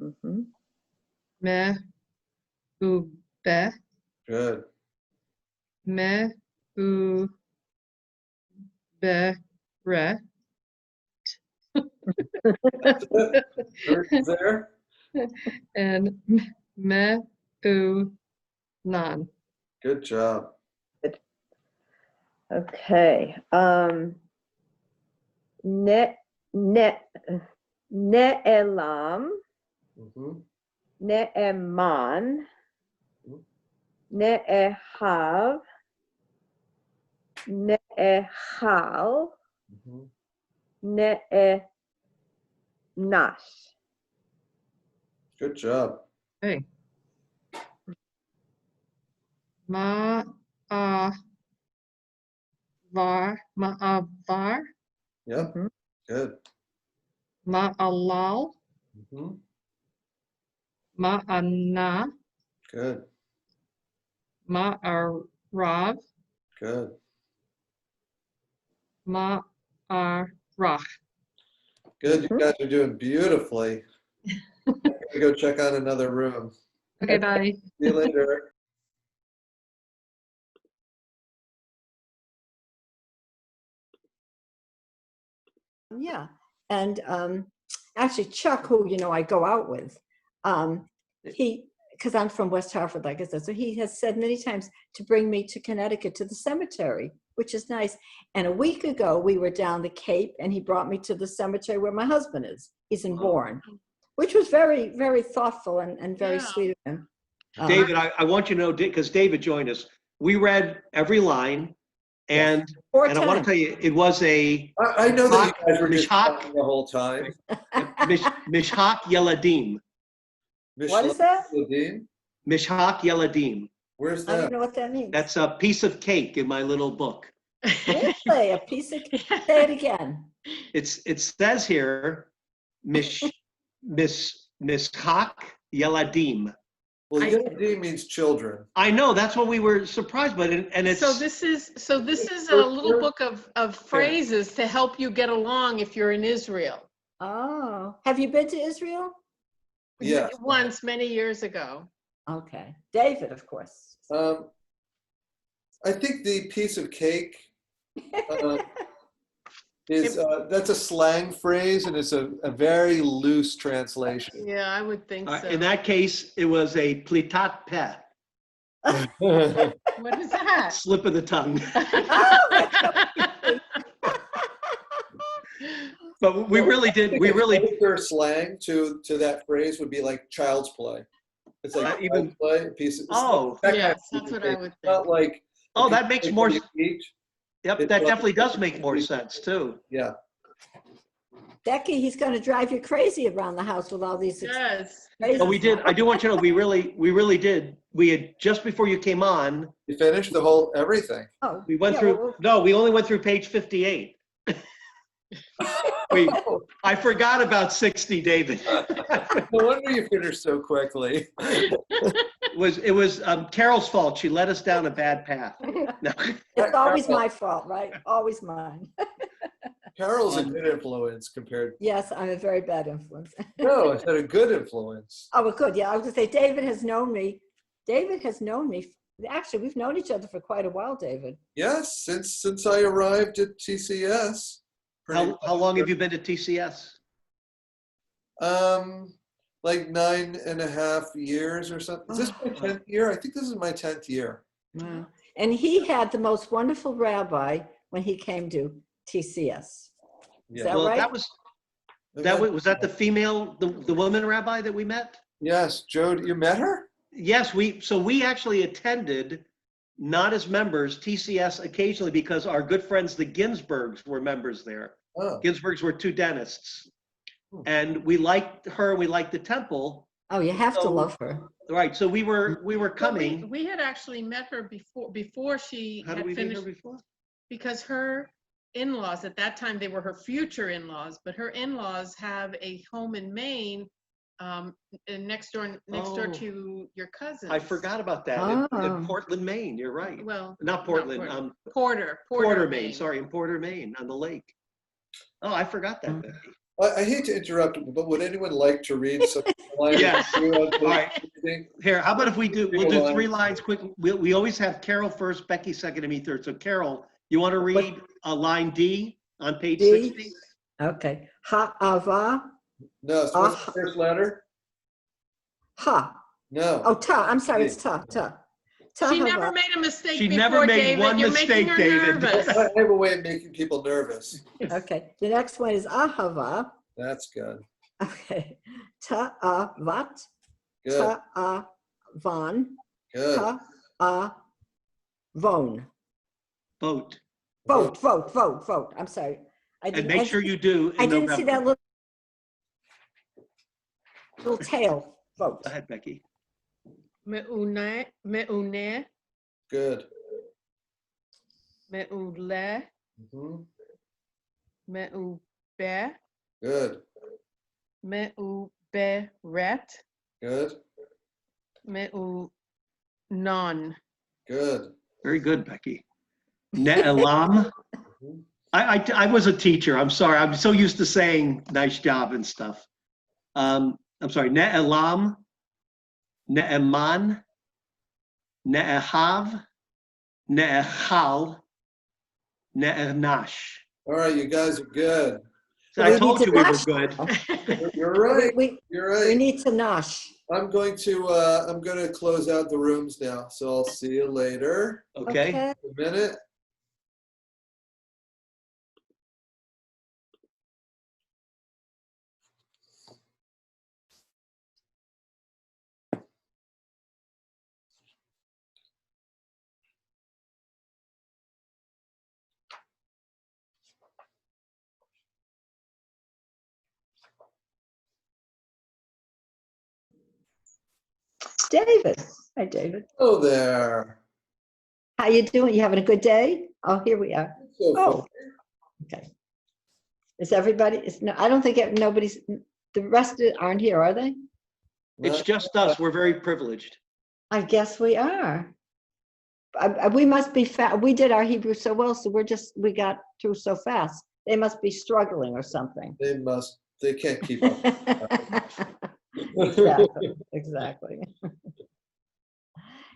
Mhm. Me'ube. Good. Me'ubere. There. And me'unan. Good job. Okay. Ne'elam, Mhm, ne'eman, mhm, ne'ehav, ne'ehal, mhm. ne'enash. Good job. Okay. Ma'avar. Yep. Mhm. Good. Ma'alal. Mhm. Ma'ana. Good. Ma'arav. Good. Ma'arach. Good. You guys are doing beautifully. I'm gonna go check out another room. Okay, bye. See you later. Yeah, and actually Chuck, who I go out with, because I'm from West Hartford, like I said, so he has said many times to bring me to Connecticut to the cemetery, which is nice. And a week ago we were down the Cape, and he brought me to the cemetery where my husband is. He's in Bourne, which was very, very thoughtful and very sweet of him. David, I want you to know, because David joined us, we read every line, and Four I want to times. tell you, it was a I know that you guys were just Mishak. talking the whole time. Mishak Yeladim. What is that? Mishlat. Mishak Yeladim. Where's I don't that? know what that means. That's a piece of cake in my little book. Really? A piece of, say it again. It says here, Mishak Yeladim. Well, Yeladim means children. I know, that's what we were surprised by, and it's. So this is a little book of phrases to help you get along if you're in Israel. Oh, have you been to Israel? Yeah. Once, many years ago. Okay. David, of course. I think the piece of cake is that's a slang phrase, and it's a very loose translation. Yeah, I would think so. In that case, it was a plitat peh, What is that? slip of the tongue. But we really did. We really Their slang to that phrase would be like child's play. It's like even child's play, a piece of. Oh, that Yes, kind of that's what I would think. Not like. oh, that makes more. Yep, Yep, that definitely does make more sense too. Yeah. Becky, he's going to drive you crazy around the house with all these. Yes. But we did. I do want you to know we really did. We had just before you came on. You finished the whole everything. Oh, We went yeah, through. well, No, we only went through page 58. I forgot about 60, David. No wonder you finished so quickly. It was Carol's fault. She led us down a bad path. No. It's always my fault, right? Always mine. Carol's a good influence compared. Yes, I'm a very bad influence. No, I said a good influence. Oh, well, good. Yeah, I was going to say, David has known me. Actually, we've known each other for quite a while, David. Yes, since I arrived at TCS. How long have you been at TCS? Like 9.5 years or something. Is this my 10th year? I think this is my 10th year. Wow. And he had the most wonderful rabbi when he came to TCS. Is that Well, right? was that the female, the woman rabbi that we met? Yes, Joe, you met her? Yes, we actually attended, not as members, TCS occasionally because our good friends, the Ginsbergs, were members there. Oh. Ginsbergs were two dentists. And we liked her, we liked the temple. Oh, you have to love her. Right, so we were coming. We had actually met her before she How had did we meet finished. her before? Because her in-laws, at that time, they were her future in-laws, but her in-laws have a home in Maine, next door Oh. to your cousin. I forgot about that. In Portland, Maine, you're right. Well, Not Portland, Porter, Maine. Sorry, in Porter, Maine, on the lake. Oh, I forgot that, Becky. I hate to interrupt, but would anyone like to read some lines? Yes. All right. Here, how about if we'll do 3 lines quick. We always have Carol first, Becky second, and me third. So Carol, you want to read line D on page 60? Okay. Ha'ava. No, so what's the first letter? Ha. No. Oh, ta. I'm sorry, it's ta. She never made a mistake She before, never made David. one You're mistake, making her David. nervous. I have a way of making people nervous. Okay. The next one is ahava. That's good. Okay. Ta'avat. Good. Ta'avan. Good. Ta'avon. Vote. Vote. I'm sorry. And make sure you do in I didn't November. see that little tail. Vote. Go ahead, Becky. Me'une. Good. Me'ule. Mhm. Me'ube. Good. Me'uberet. Good. Me'unon. Good. Very good, Becky. Ne'elam. I was a teacher. I'm sorry. I'm so used to saying nice job and stuff. I'm sorry. Ne'elam. Ne'eman. Ne'ehav. Ne'echal. Ne'enash. All right, you guys are good. So I told you we were good. You're right. You're right. We need to nosh. I'm going to close out the rooms now. So I'll see you later. Okay. A minute. David. Hi, David. Hello there. How you doing? You having a good day? Oh, here we are. So Oh, okay. Is everybody? No, I don't think nobody's. The rest aren't here, are they? It's just us. We're very privileged. I guess we are. We must be fast. We did our Hebrew so well, so we got through so fast. They must be struggling or something. They must. They can't keep up. Exactly.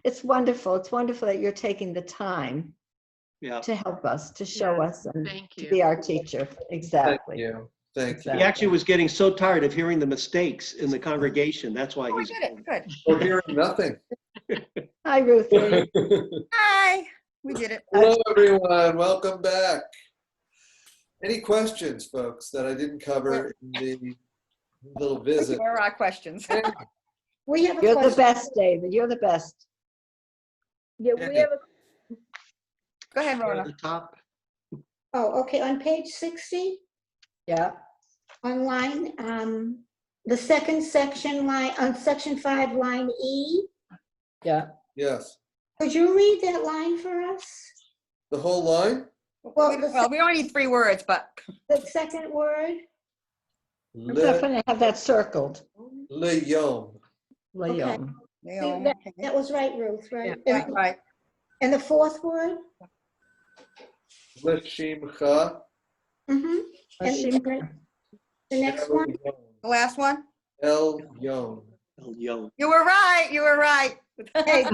It's wonderful. It's wonderful that you're taking the time Yeah. to help us, to show us, and Thank to you. be our teacher. Thank Exactly. you. Thank you. He actually was getting so tired of hearing the mistakes in the congregation. That's why Oh, we he's. did it. Good. Or hearing nothing. Hi, Ruthie. Hi. We did it. Hello, everyone. Welcome back. Any questions, folks, that I didn't cover in the little visit? Where are our questions? We have a You're the question. best, David. You're the best. Yeah, we have a, Go ahead, At Rona. the top. Oh, okay, on page 60, Yeah. online, the second section line, on section 5, line E, Yeah. Yes. could you read that line for us? The whole line? Well, Well, we only need 3 words, but the second word, I'm definitely have that circled. Le yom. Leon. see, that was right, Ruth, right? right, right. And the fourth word? Le shimcha. Mm-hmm. And the next one? The last one? El yom. Young. You were right. You were right. Hey,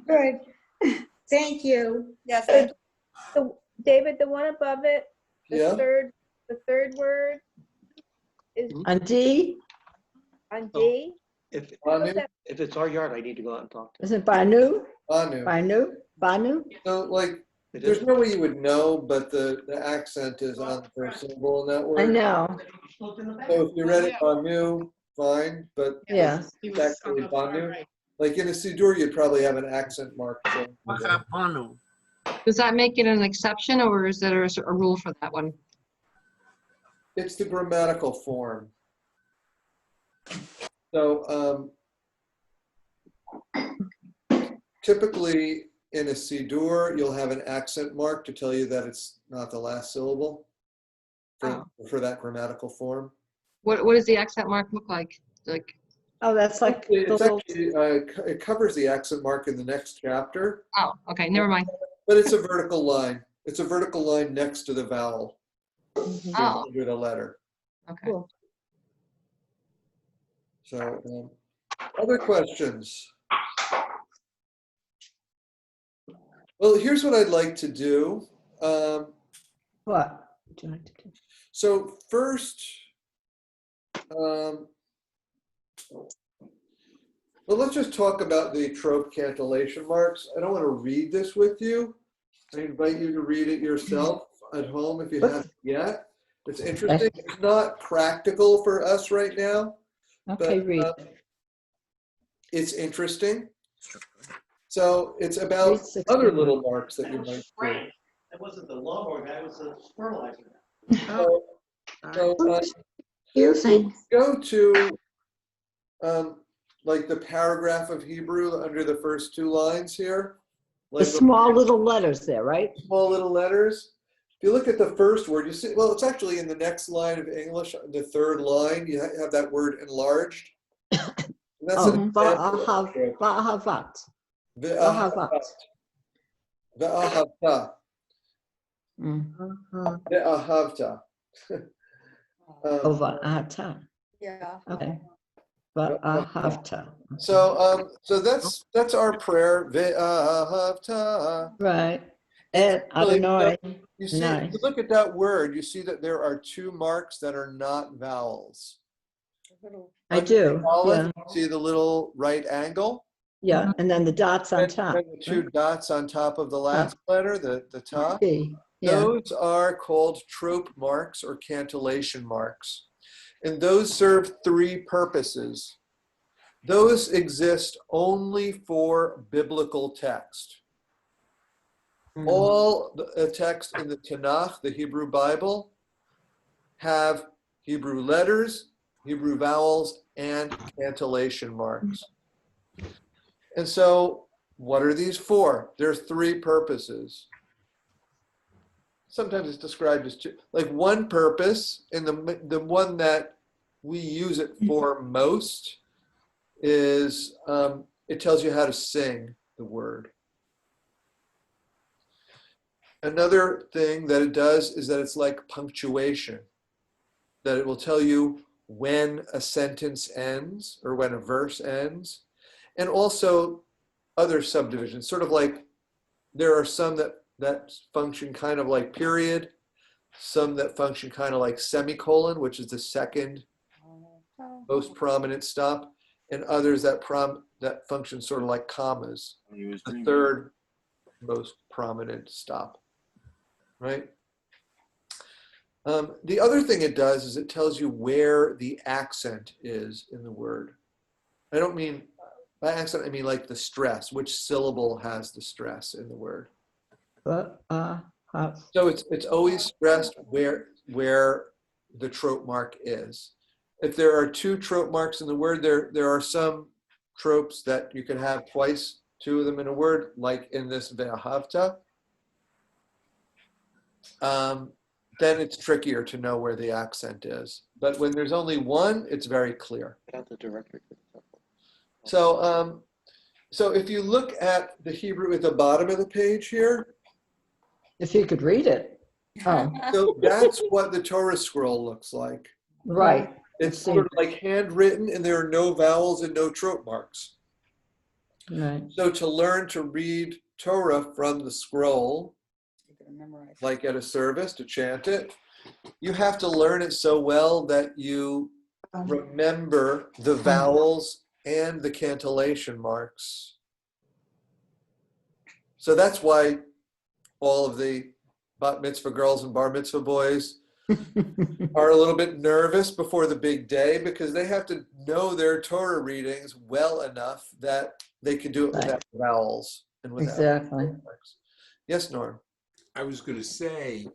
good. Thank you. Yes. David, the one above it, Yeah. the third word is On D, on D. If Banu. if it's our yard, I need to go out and talk to is it Banu? Banu. Banu? Banu? So, like, him. It there's is. no way you would know, but the accent is on the first syllable in that word. I know. So if you read it Banu, fine, but Yeah. He it's was actually on the far Banu. right. Like in a Siddur, you'd probably have an accent mark. Mahapanu. Does that make it an exception, or is there a rule for that one? It's the grammatical form. So typically in a Siddur, you'll have an accent mark to tell you that it's not the last syllable for that grammatical form. What does the accent mark look like? Like, Oh, that's like the It's little, actually, it covers the accent mark in the next chapter, oh, okay, never mind. but it's a vertical line. It's a vertical line next to the vowel Oh, under the letter. okay. So, other questions? Well, here's what I'd like to do. what? Would you like to do? So first, well, let's just talk about the trope cantillation marks. I don't want to read this with you. I invite you to read it yourself at home if you haven't yet. It's interesting. It's not practical for us right now. Okay, But, read. It's interesting. So it's about other little marks that you might see. That wasn't the lawnmower guy, it was the fertilizer. So, Using. go to like the paragraph of Hebrew under the first 2 lines here. The Like small little letters there, right? small little letters. If you look at the first word, you see, well, it's actually in the next line of English, the 3rd line, you have that word enlarged. And that's an example. Va'ahavat. Ve'ahavta. Ve'ahavta. Ve'ahavta. Va'ata. Yeah. Okay. Va'ahavta. So that's our prayer. Ve'ahavta. Right. Et Adonai. You see, Nice. if you look at that word, you see that there are 2 marks that are not vowels. I do. Aleph, Yeah. see the little right angle? Yeah. And then the dots on And top. the 2 dots on top of the last letter, the top. See. Yeah. Those are called trope marks or cantillation marks. And those serve 3 purposes. Those exist only for biblical text. All the text in the Tanakh, the Hebrew Bible, have Hebrew letters, Hebrew vowels, and cantillation marks. And so what are these for? There's 3 purposes. Sometimes it's described as 2. Like one purpose, and the one that we use it for most is it tells you how to sing the word. Another thing that it does is that it's like punctuation, that it will tell you when a sentence ends or when a verse ends, and also other subdivisions, sort of like there are some that that function kind of like period, some that function kind of like semicolon, which is the second most prominent stop, and others that function sort of like commas, the third most prominent stop, right? The other thing it does is it tells you where the accent is in the word. I don't mean, by accent, I mean like the stress, which syllable has the stress in the word. So it's always stressed where the trope mark is. If there are two trope marks in the word, there are some tropes that you can have twice, two of them in a word, like in this ve'ahavta. Then it's trickier to know where the accent is. But when there's only one, it's very clear. So, so if you look at the Hebrew at the bottom of the page here, If you could read it. Oh, so that's what the Torah scroll looks like. right. It's sort of like handwritten, and there are no vowels and no trope marks. Right. So to learn to read Torah from the scroll, like at a service, to chant it, you have to learn it so well that you remember the vowels and the cantillation marks. So that's why all of the bat mitzvah girls and bar mitzvah boys are a little bit nervous before the big day, because they have to know their Torah readings well enough that they can do it without vowels and without Exactly. marks. Yes, Norm? I was going to say,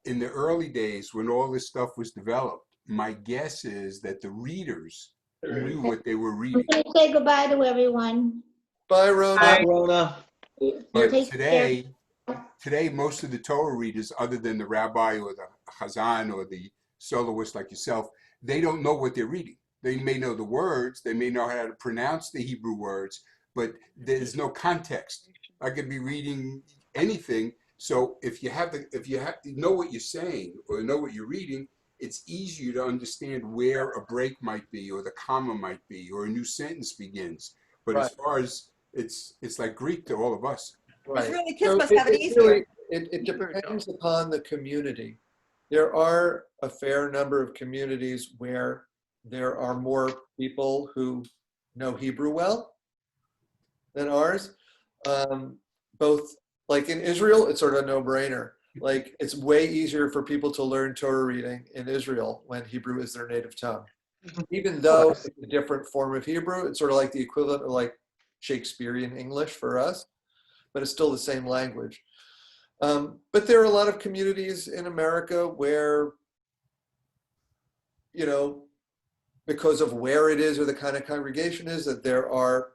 in the early days when all this stuff was developed, my guess is that the readers knew what they were I'm reading. gonna say goodbye to everyone. Bye, Rona. Hi, Rona. But Take care. today, most of the Torah readers, other than the rabbi or the chazan or the soloist like yourself, they don't know what they're reading. They may know the words, they may know how to pronounce the Hebrew words, but there's no context. I could be reading anything. So if you know what you're saying or know what you're reading, it's easier to understand where a break might be, or the comma might be, or a new sentence begins. But as far as it's like Greek to all of us. Right. Israeli kids must have it easier. It depends upon the community. There are a fair number of communities where there are more people who know Hebrew well than ours. Both, like in Israel, it's sort of a no-brainer. Like, it's way easier for people to learn Torah reading in Israel when Hebrew is their native tongue. Even though it's a different form of Hebrew, it's sort of like the equivalent of like Shakespearean English for us, but it's still the same language. But there are a lot of communities in America where, you know, because of where it is or the kind of congregation is, that there are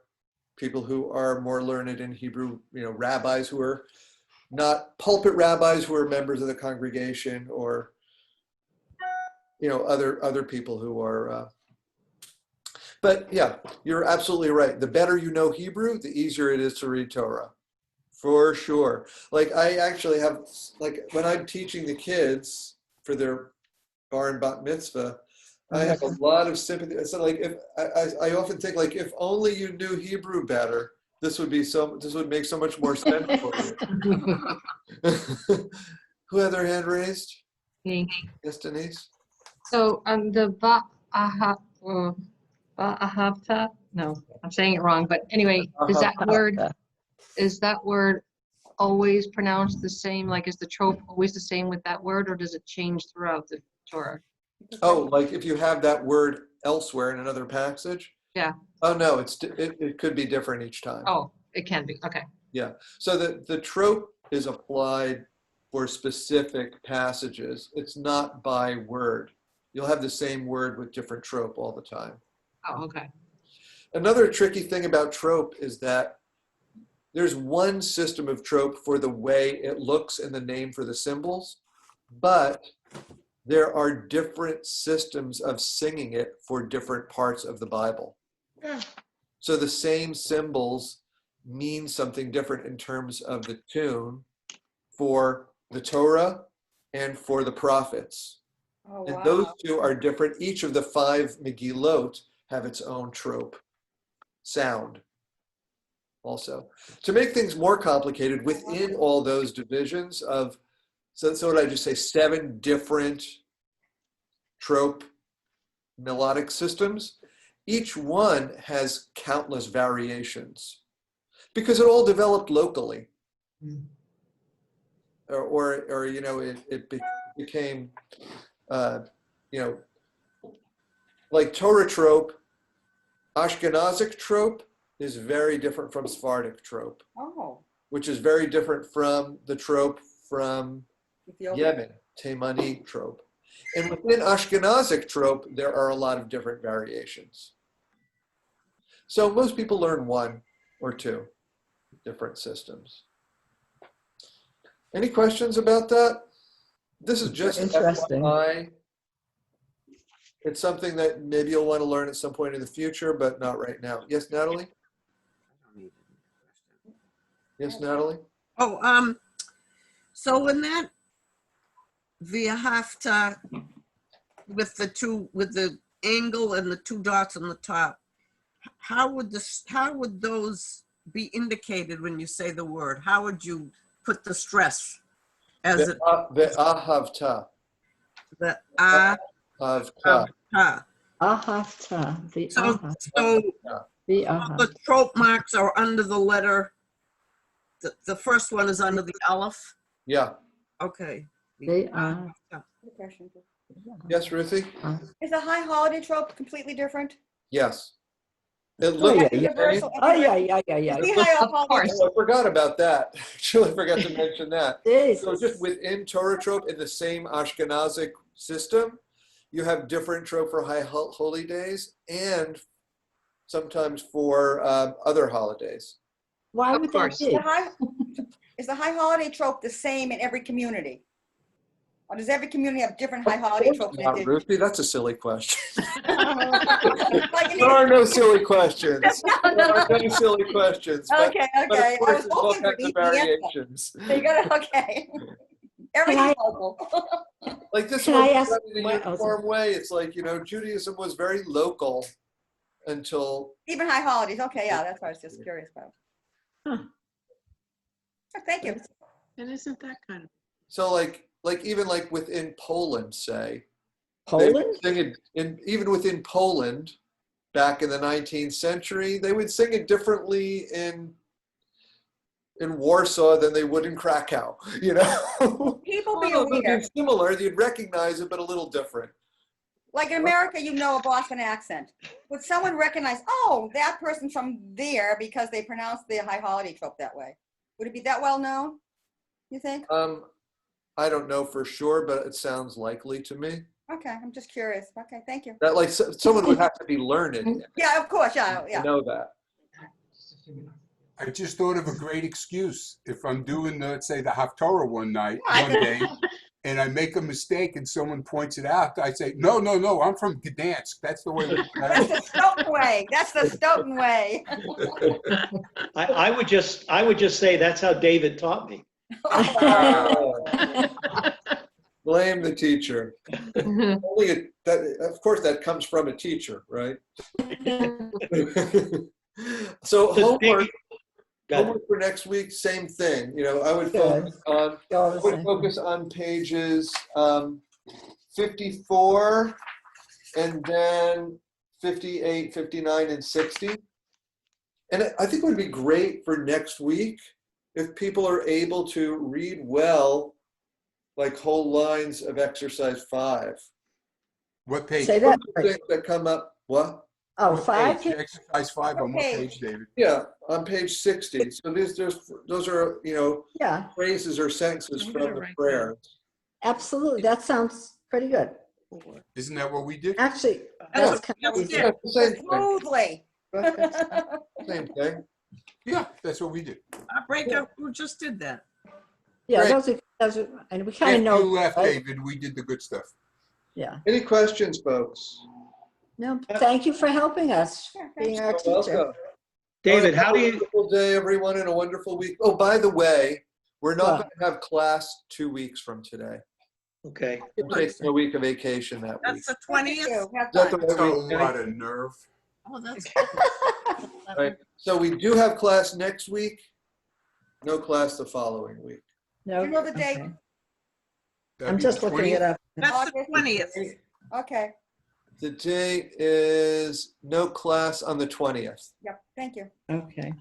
people who are more learned in Hebrew, you know, rabbis who are not pulpit rabbis who are members of the congregation, or, you know, other people who are, but yeah, you're absolutely right. The better you know Hebrew, the easier it is to read Torah. For sure. Like, I actually have, like, when I'm teaching the kids for their bar and bat mitzvah, I have a lot of sympathy. It's like, if I often think, like, if only you knew Hebrew better, this would make so much more sense for you. Who had their hand raised? Me. Yes, Denise. So the Ba'ahavta, no, I'm saying it wrong, but anyway, is that word always pronounced the same? Like, is the trope always the same with that word, or does it change throughout the Torah? Oh, like if you have that word elsewhere in another passage? Yeah. Oh, no, it could be different each time. Oh, it can be. Okay. Yeah. So the trope is applied for specific passages. It's not by word. You'll have the same word with different trope all the time. Oh, okay. Another tricky thing about trope is that there's one system of trope for the way it looks and the name for the symbols, but there are different systems of singing it for different parts of the Bible. Yeah. So the same symbols mean something different in terms of the tune for the Torah and for the prophets. Oh, And wow. those two are different. Each of the 5 Megillot have its own trope sound. also. To make things more complicated, within all those divisions of, so what did I just say, 7 different trope melodic systems, each one has countless variations because it all developed locally. Or you know, it became, you know, like Torah trope, Ashkenazic trope is very different from Sephardic trope, Oh, which is very different from the trope from Ethiopia. Yemen, Taimani trope. And within Ashkenazic trope, there are a lot of different variations. So most people learn 1 or 2 different systems. Any questions about that? This is just Interesting. FYI. It's something that maybe you'll want to learn at some point in the future, but not right now. Yes, Natalie? Yes, Natalie? Oh, so in that Viahafta with the angle and the 2 dots on the top, how would those be indicated when you say the word? How would you put the stress as it Ve'ahavta. the Ahavta. Ahavta, the So ahavta, the ahavta. the trope marks are under the letter. The first one is under the Aleph. Yeah. Okay. They are. Yes, Ruthie? Is the high holiday trope completely different? Yes. It Oh, looks yeah, the yeah. same. Oh, yeah. The high Of holiday course. Oh, I forgot about that. Actually, I forgot to mention that. So Jesus. just within Torah trope, in the same Ashkenazic system, you have different trope for high holy days and sometimes for other holidays. Why Of would that course. be? Is the high holiday trope the same in every community? Or does every community have different high holiday tropes? Not Ruthie, that's a silly question. Like in There are no silly questions. No. There are no silly questions. But, Okay, but okay. of course, I was there's all hoping for kinds of easy answer. variations. So you got it, okay. Everything's local. Like this Can one I was ask- done in a what else? uniform way. It's like, you know, Judaism was very local until, Even high holidays, okay, yeah, that's what I was just curious about. Huh. Oh, thank you. And isn't that kind of, so like even like within Poland, say, they Poland? would sing it even within Poland back in the 19th century, they would sing it differently in Warsaw than they would in Krakow, you know? People be Although aware, it's similar, you'd recognize it, but a little different. like in America, you know a Boston accent. Would someone recognize, oh, that person's from there because they pronounce the high holiday trope that way? Would it be that well known, you think? I don't know for sure, but it sounds likely to me. Okay, I'm just curious. Okay, thank you. That like someone would have to be learned Yeah, of course, yeah, to yeah. know that. I just thought of a great excuse. If I'm doing, let's say, the Haftorah one I day, and I make a mistake and someone points it out, I say, no, I'm from Gdansk. That's the way we That's pronounce the it. Stoughton way. That's the Stoughton way. I would just say that's how David taught me. Blame the teacher. Only that, of course, that comes from a teacher, right? So homework for next week, same thing. You know, I would focus on pages 54 and then 58, 59, and 60. And I think it would be great for next week if people are able to read well, like whole lines of exercise 5. What page? Say that. Things that come up, what? Oh, What 5? page? Exercise 5 on what page, David? Yeah, on page 60. So those are, you know, Yeah, phrases or sentences I'm from gonna the write prayer. absolutely. That sounds pretty good. Isn't that what we did? Actually, Yeah, that's kind of easy. yeah, it's the same thing. Smoothly. Same thing. Yeah, that's what we did. Breaker, who just did that? Yeah, Great. those are, and we kind After of know. you left, right? David, we did the good stuff. Yeah. Any questions, folks? No, thank you for helping us, being our You're teacher. welcome. David, Have how a do you, wonderful day, everyone, and a wonderful week. Oh, by the way, we're not What? going to have class 2 weeks from today. okay. I'm taking a week of vacation that week. That's the Thank 20th? you. Have That's fun. the That's right a week, lot of nerve. Oh, that's All right, so we do have class next week. No class the following week. No. You know the date? Okay. That'd I'm be just the looking it 20th? up. That's the August. 20th. Okay, The date is no class on the 20th. yep, thank you. Okay.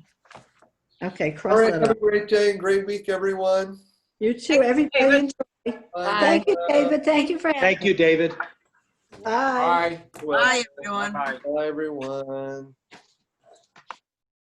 Okay, All cross right, that have a off. great day and great week, everyone. You too, Thanks, everybody. David. Enjoy. Bye. Thank you, David. Thank you for having Thank you, David. Bye. Bye. Bye, everyone. Bye. Bye, everyone.